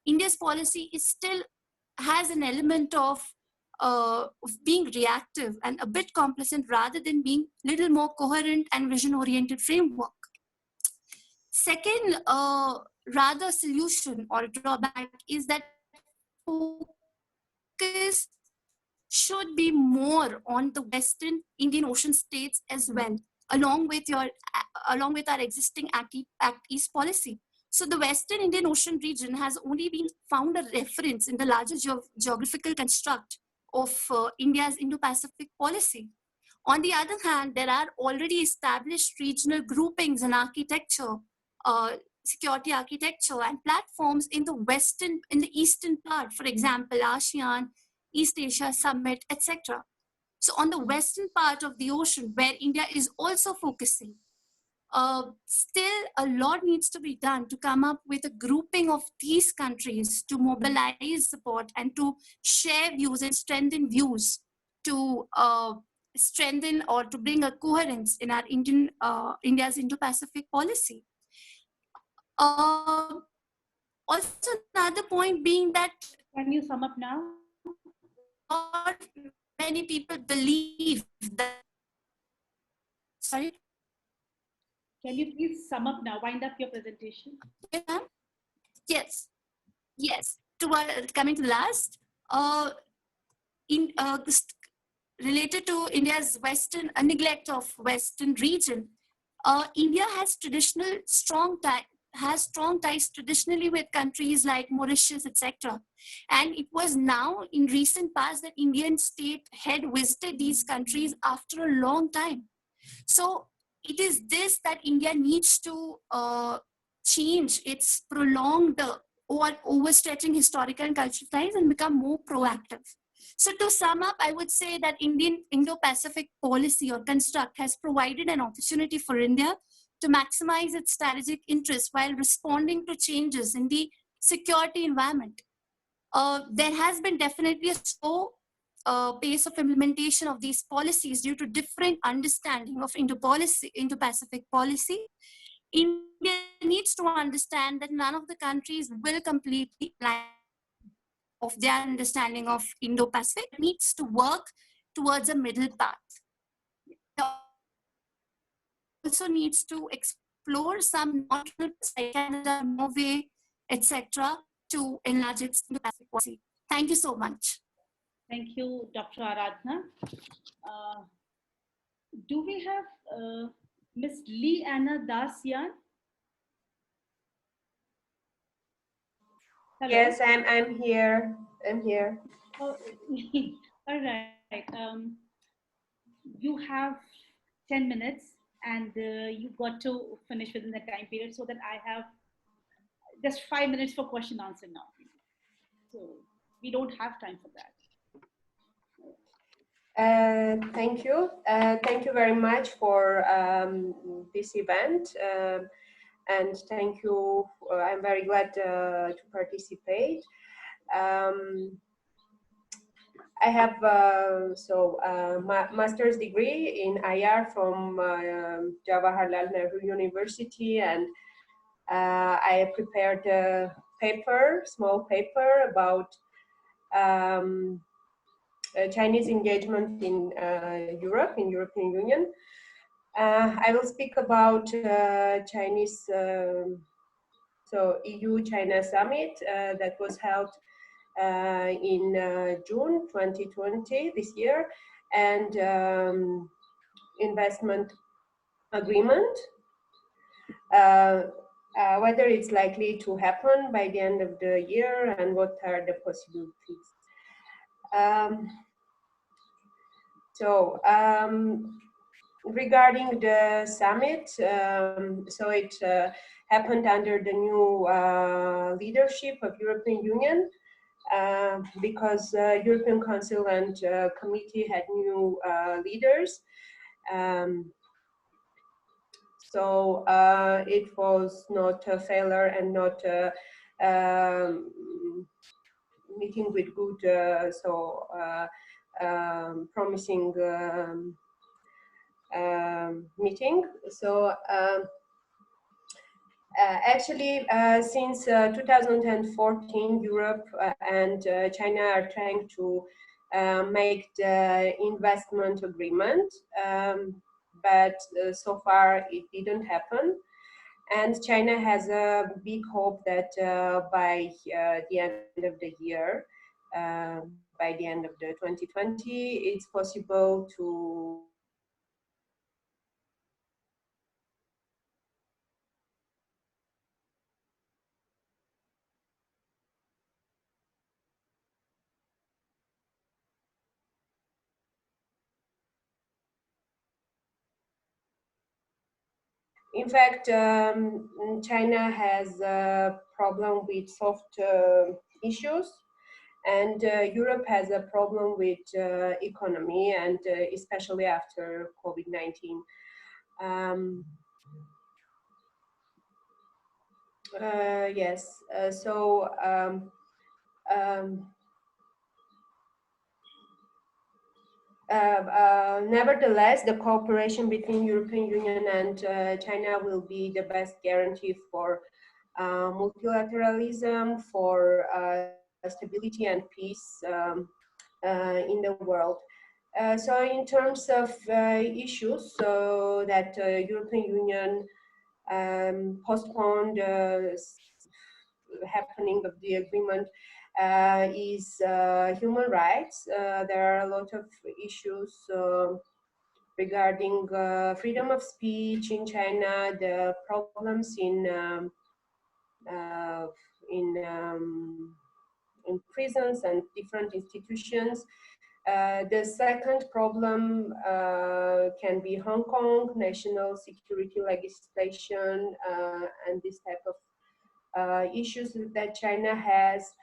India's policy is still has an element of being reactive and a bit complacent rather than being little more coherent and vision-oriented framework. Second, rather solution or drawback is that focus should be more on the Western Indian Ocean states as well, along with our existing Act East policy. So the Western Indian Ocean region has only been found a reference in the larger geographical construct of India's Indo-Pacific policy. On the other hand, there are already established regional groupings and architecture, security architecture and platforms in the eastern part, for example, ASEAN, East Asia Summit, etc. So on the western part of the ocean, where India is also focusing, still a lot needs to be done to come up with a grouping of these countries to mobilize support and to share views and strengthen views to strengthen or to bring a coherence in our India's Indo-Pacific policy. Also, another point being that can you sum up now? Many people believe that. Sorry. Can you please sum up now? Wind up your presentation. Yes. Coming to the last, related to India's neglect of Western region, India has strong ties traditionally with countries like Mauritius, etc. And it was now in recent past that Indian state had visited these countries after a long time. So it is this that India needs to change its prolonged or overstretching historical and cultural ties and become more proactive. So to sum up, I would say that Indian Indo-Pacific policy or construct has provided an opportunity for India to maximize its strategic interests while responding to changes in the security environment. There has been definitely a slow pace of implementation of these policies due to different understanding of Indo-Pacific policy. India needs to understand that none of the countries will completely align of their understanding of Indo-Pacific. It needs to work towards a middle path. It also needs to explore some non-trips like Canada, Norway, etc., to enlarge its Indo-Pacific policy. Thank you so much. Thank you, Dr. Aradhana. Do we have Miss Liana Dashyan? Hello? Yes, I'm here. I'm here. Oh, all right. You have 10 minutes and you got to finish within the time period so that I have just 5 minutes for question answer now. So we don't have time for that. Thank you. Thank you very much for this event. And thank you. I'm very glad to participate. I have my master's degree in IR from Jawaharlal Nehru University, and I prepared a paper, small paper about Chinese engagement in Europe, in European Union. I will speak about Chinese, so EU-China summit that was held in June 2020 this year, and investment agreement, whether it's likely to happen by the end of the year and what are the possibilities. Regarding the summit, so it happened under the new leadership of European Union, because European Council and Committee had new leaders. So it was not a failure and not a meeting with good, promising meeting. So actually, since 2014, Europe and China are trying to make the investment agreement, but so far it didn't happen. And China has a big hope that by the end of the year, by the end of the 2020, it's possible to in fact, China has a problem with soft issues, and Europe has a problem with economy, and especially after COVID-19. Yes, nevertheless, the cooperation between European Union and China will be the best guarantee for multilateralism, for stability and peace in the world. So in terms of issues, so that European Union postponed happening of the agreement is human rights. There are a lot of issues regarding freedom of speech in China, the problems in prisons and different institutions. The second problem can be Hong Kong, national security legislation, and this type of issues that China has.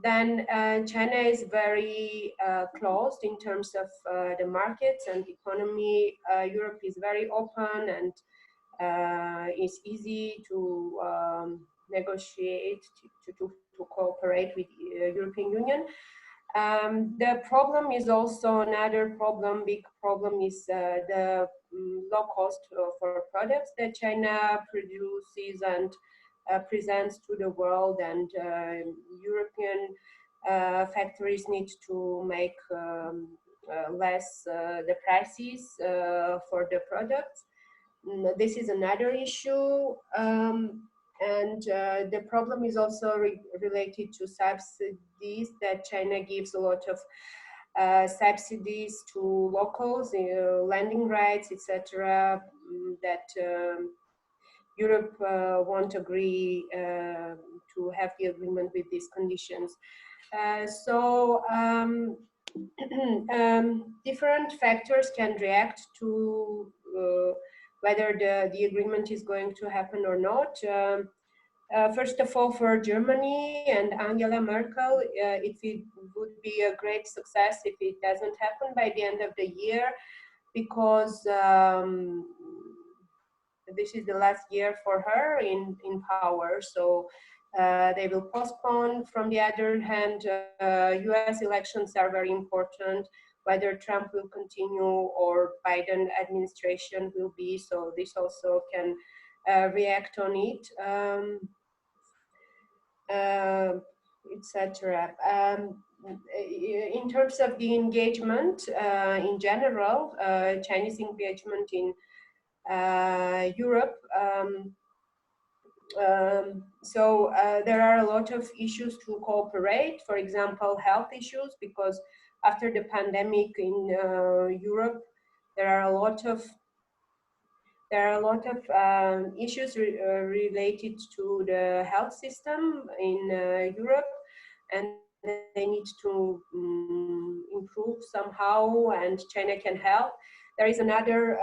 Then China is very closed in terms of the markets and economy. Europe is very open, and it's easy to negotiate, to cooperate with European Union. The problem is also another problem. Big problem is the low cost for products that China produces and presents to the world, and European factories need to make less the prices for the products. This is another issue. And the problem is also related to subsidies, that China gives a lot of subsidies to locals, landing rights, etc. That Europe won't agree to have the agreement with these conditions. Different factors can react to whether the agreement is going to happen or not. First of all, for Germany and Angela Merkel, it would be a great success if it doesn't happen by the end of the year, because this is the last year for her in power. So they will postpone. From the other hand, US elections are very important, whether Trump will continue or Biden administration will be. So this also can react on it, etc. In terms of the engagement in general, Chinese engagement in Europe, there are a lot of issues to cooperate. For example, health issues, because after the pandemic in Europe, there are a lot of issues related to the health system in Europe, and they need to improve somehow, and China can help. There is another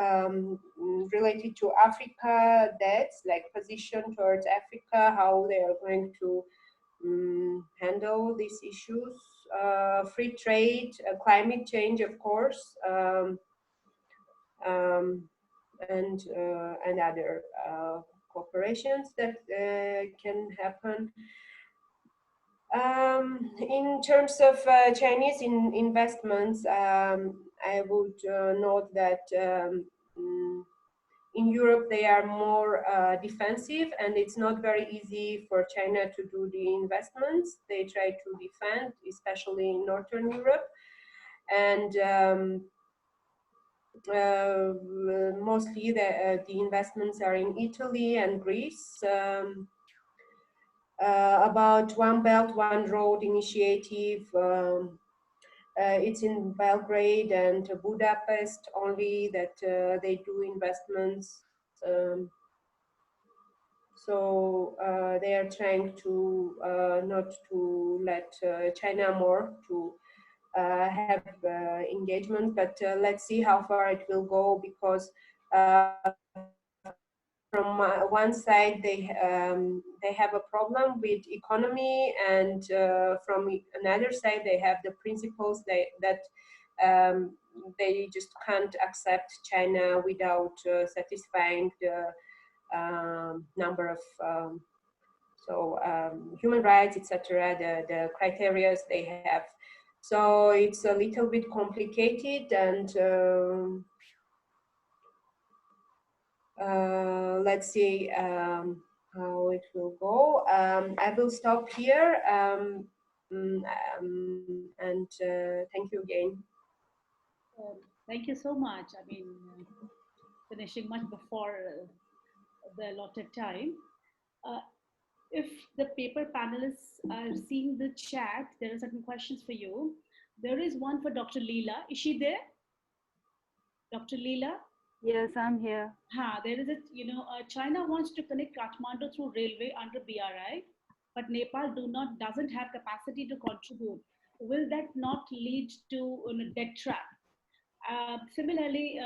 related to Africa, debts, like position towards Africa, how they are going to handle these issues. Free trade, climate change, of course, and other cooperations that can happen. In terms of Chinese investments, I would note that in Europe they are more defensive, and it's not very easy for China to do the investments. They try to defend, especially in Northern Europe, and mostly the investments are in Italy and Greece. About One Belt, One Road initiative. It's in Belgrade and Budapest only that they do investments. So they are trying to not to let China more to have engagement, but let's see how far it will go, because from one side they have a problem with economy, and from another side they have the principles that they just can't accept China without satisfying the number of human rights, etc. The criteria they have. So it's a little bit complicated, and let's see how it will go. I will stop here, and thank you again. Thank you so much. I mean, finishing much before the allotted time. If the paper panelists are seeing the chat, there are certain questions for you. There is one for Dr. Lila. Is she there? Dr. Lila? Yes, I'm here. There is China wants to connect Kathmandu through railway under BRI, but Nepal doesn't have capacity to contribute. Will that not lead to a debt trap? Similarly,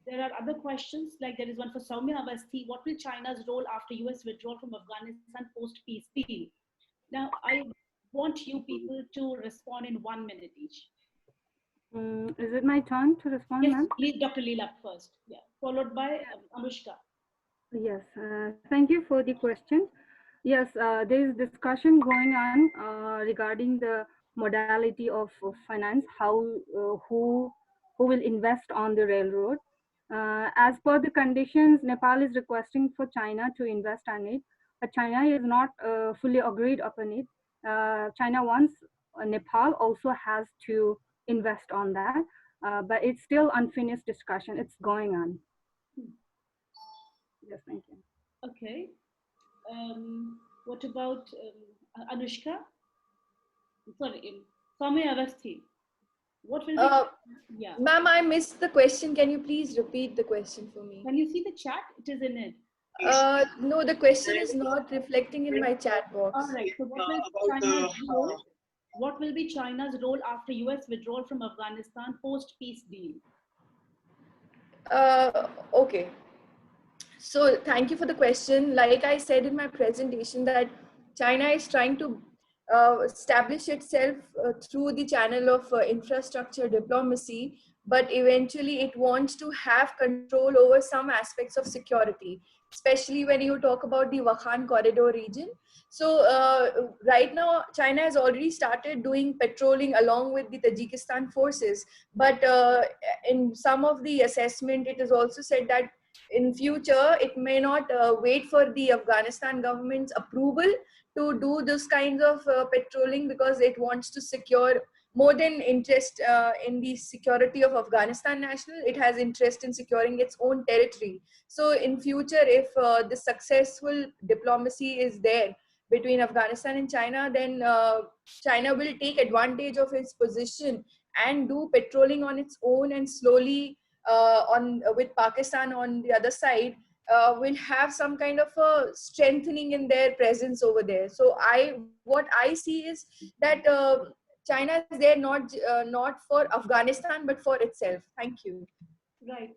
there are other questions, like there is one for Soumya Awasthi. What will China's role after US withdrawal from Afghanistan post-peace be? Now, I want you people to respond in 1 minute each. Is it my turn to respond, yes, ma'am? Please, Dr. Lila first, followed by Anushka. Yes, thank you for the question. Yes, there is discussion going on regarding the modality of finance, how who will invest on the railroad. As per the conditions, Nepal is requesting for China to invest on it, but China is not fully agreed upon it. China wants Nepal also has to invest on that, but it's still unfinished discussion. It's going on. Yes, thank you. Okay. What about Anushka? Sorry, Soumya Awasthi. What will be? Yeah. Ma'am, I missed the question. Can you please repeat the question for me? Can you see the chat? It is in it. No, the question is not reflecting in my chat box. All right. So what will be China's role after US withdrawal from Afghanistan post peace deal? Okay. So thank you for the question. Like I said in my presentation, that China is trying to establish itself through the channel of infrastructure diplomacy, but eventually it wants to have control over some aspects of security, especially when you talk about the Wakhan corridor region. So right now, China has already started doing patrolling along with the Tajikistan forces, but in some of the assessment, it is also said that in future it may not wait for the Afghanistan government's approval to do this kinds of patrolling, because it wants to secure more than interest in the security of Afghanistan national. It has interest in securing its own territory. So in future, if the successful diplomacy is there between Afghanistan and China, then China will take advantage of its position and do patrolling on its own, and slowly with Pakistan on the other side, will have some kind of a strengthening in their presence over there. So what I see is that China is there not for Afghanistan but for itself. Thank you. Right.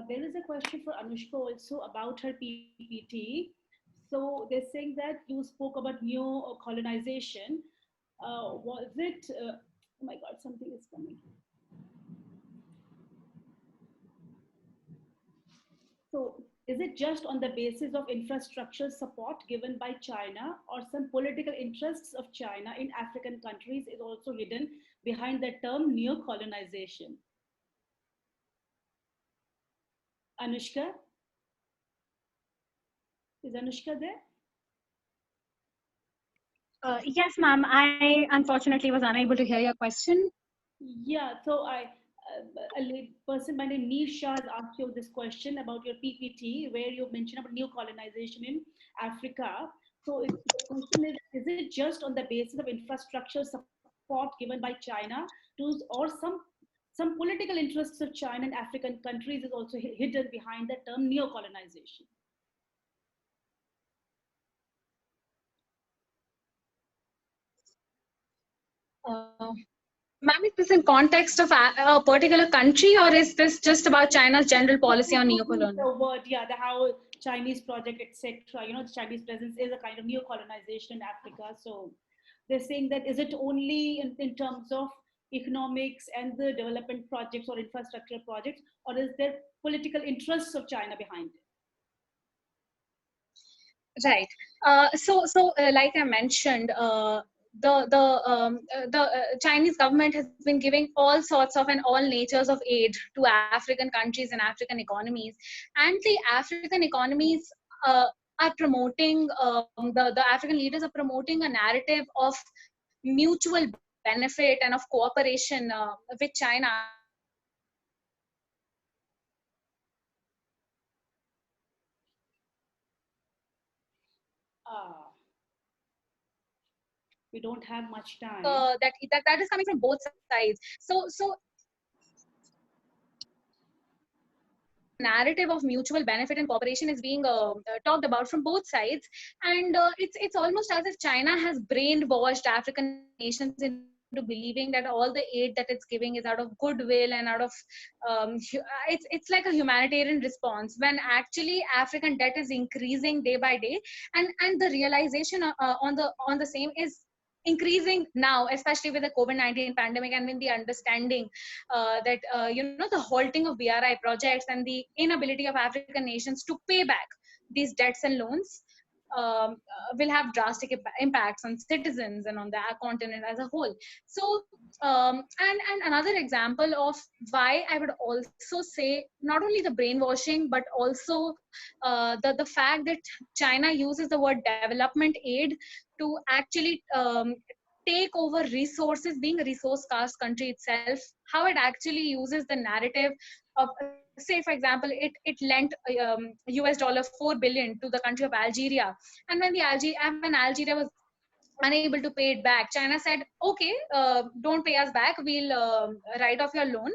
There is a question for Anushka also about her PPT. So they're saying that you spoke about new colonization. Was it? Oh my God, something is coming. So is it just on the basis of infrastructure support given by China, or some political interests of China in African countries is also hidden behind the term neo-colonization? Anushka? Is Anushka there? Yes, ma'am. I unfortunately was unable to hear your question. Yeah, so a person by the name Nisha has asked you this question about your PPT, where you mentioned about new colonization in Africa. So the question is it just on the basis of infrastructure support given by China, or some political interests of China and African countries is also hidden behind the term neo-colonization? Ma'am, is this in context of a particular country, or is this just about China's general policy on neo-colonialism? The word, yeah, how Chinese project, etc. The Chinese presence is a kind of neo-colonization in Africa. So they're saying that is it only in terms of economics and the development projects or infrastructure projects, or is there political interests of China behind it? Right. So like I mentioned, the Chinese government has been giving all sorts of and all natures of aid to African countries and African economies, and the African economies are promoting the African leaders are promoting a narrative of mutual benefit and of cooperation with China. We don't have much time. That is coming from both sides. So narrative of mutual benefit and cooperation is being talked about from both sides, and it's almost as if China has brainwashed African nations into believing that all the aid that it's giving is out of goodwill and out of it's like a humanitarian response, when actually African debt is increasing day by day, and the realization on the same is increasing now, especially with the COVID-19 pandemic, and with the understanding that the halting of BRI projects and the inability of African nations to pay back these debts and loans will have drastic impacts on citizens and on the continent as a whole. So and another example of why I would also say not only the brainwashing but also the fact that China uses the word development aid to actually take over resources, being a resource scarce country itself, how it actually uses the narrative of, say for example, it lent US dollar 4 billion to the country of Algeria, and when Algeria was unable to pay it back, China said, okay, don't pay us back, we'll write off your loan,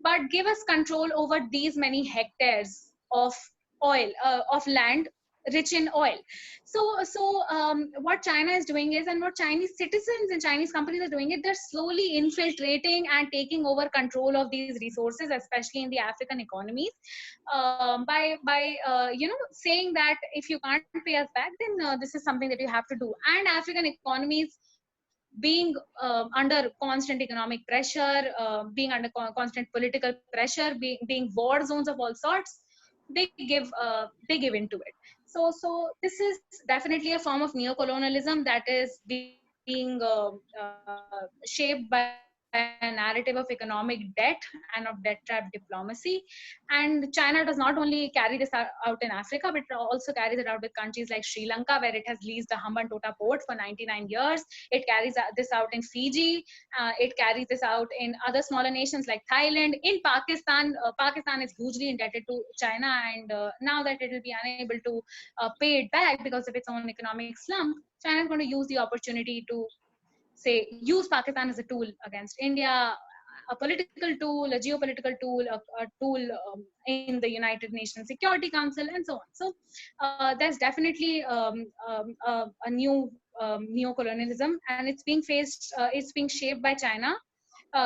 but give us control over these many hectares of oil, of land rich in oil. So what China is doing is, and what Chinese citizens and Chinese companies are doing it, they're slowly infiltrating and taking over control of these resources, especially in the African economies, by saying that if you can't pay us back, then this is something that you have to do. And African economies, being under constant economic pressure, being under constant political pressure, being war zones of all sorts, they give into it. So this is definitely a form of neocolonialism that is being shaped by a narrative of economic debt and of debt trap diplomacy. And China does not only carry this out in Africa, but it also carries it out with countries like Sri Lanka, where it has leased the Hambantota port for 99 years. It carries this out in Fiji. It carries this out in other smaller nations like Thailand. In Pakistan, Pakistan is hugely indebted to China, and now that it will be unable to pay it back because of its own economic slump, China is going to use the opportunity to say use Pakistan as a tool against India, a political tool, a geopolitical tool, a tool in the United Nations Security Council, and so on. So there's definitely a new neocolonialism, and it's being shaped by China,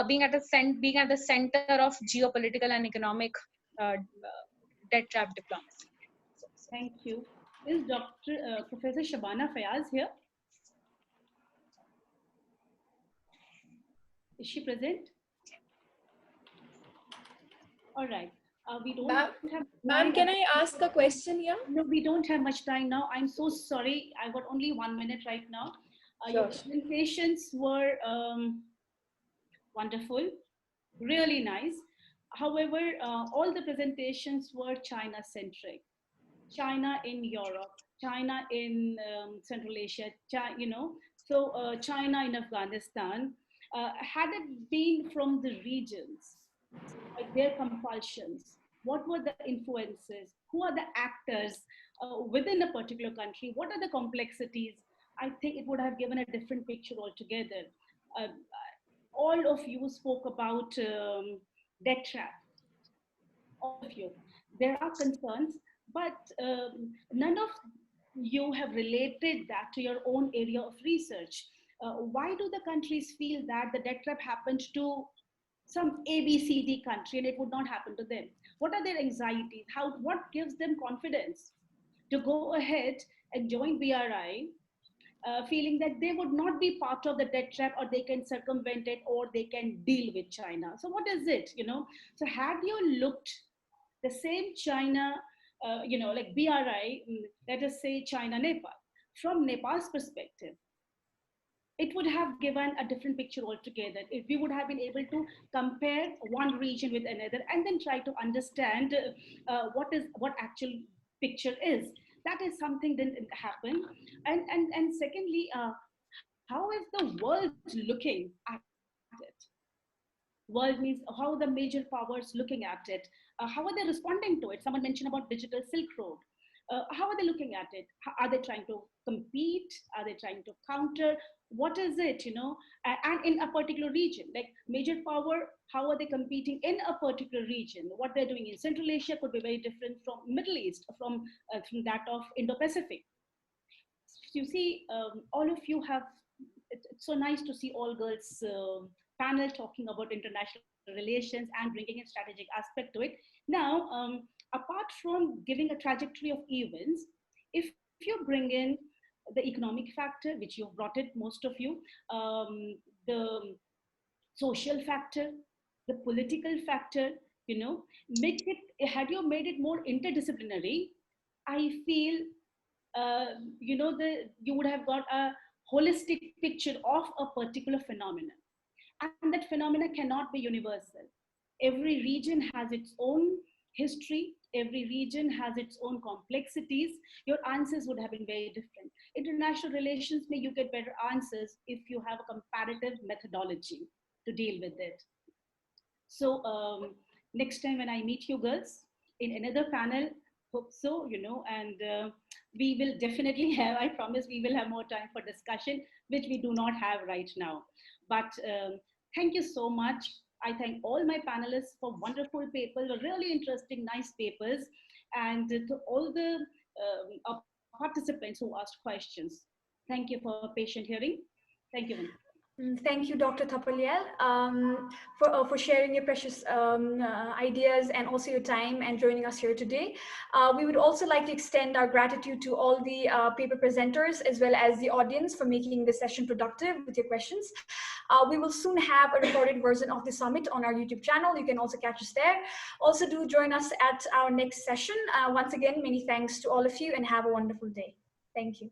being at the center of geopolitical and economic debt trap diplomacy. Thank you. Is Professor Shabana Fayaz here? Is she present? All right. We don't have Ma'am, can I ask a question here? No, we don't have much time now. I'm so sorry. I got only 1 minute right now. Your presentations were wonderful, really nice. However, all the presentations were China-centric. China in Europe, China in Central Asia, China in Afghanistan. Had it been from the regions, like their compulsions, what were the influences, who are the actors within a particular country, what are the complexities, I think it would have given a different picture altogether. All of you spoke about debt trap, all of you. There are concerns, but none of you have related that to your own area of research. Why do the countries feel that the debt trap happened to some ABCD country and it would not happen to them? What are their anxieties? What gives them confidence to go ahead and join BRI, feeling that they would not be part of the debt trap, or they can circumvent it, or they can deal with China? So what is it, So had you looked the same China, like BRI, let us say China, Nepal, from Nepal's perspective, it would have given a different picture altogether. If we would have been able to compare one region with another and then try to understand what actual picture is. That is something didn't happen. And secondly, how is the world looking at it? World means how the major powers looking at it. How are they responding to it? Someone mentioned about digital Silk Road. How are they looking at it? Are they trying to compete? Are they trying to counter? What is it, and in a particular region, like major power, how are they competing in a particular region? What they're doing in Central Asia could be very different from Middle East, from that of Indo-Pacific. You see, all of you have, it's so nice to see all girls panel talking about international relations and bringing a strategic aspect to it. Now, apart from giving a trajectory of events, if you bring in the economic factor, which you've brought it, most of you, the social factor, the political factor, make it, had you made it more interdisciplinary, I feel you would have got a holistic picture of a particular phenomenon. And that phenomena cannot be universal. Every region has its own history, every region has its own complexities. Your answers would have been very different. International relations, may you get better answers if you have a comparative methodology to deal with it. So next time when I meet you girls in another panel, hope so, and we will definitely have, I promise we will have more time for discussion, which we do not have right now. But thank you so much. I thank all my panelists for wonderful papers, really interesting, nice papers, and to all the participants who asked questions. Thank you for patient hearing. Thank you. Thank you, Dr. Thapliyal, for sharing your precious ideas and also your time and joining us here today. We would also like to extend our gratitude to all the paper presenters as well as the audience for making this session productive with your questions. We will soon have a recorded version of the summit on our YouTube channel. You can also catch us there. Also, do join us at our next session. Once again, many thanks to all of you and have a wonderful day. Thank you.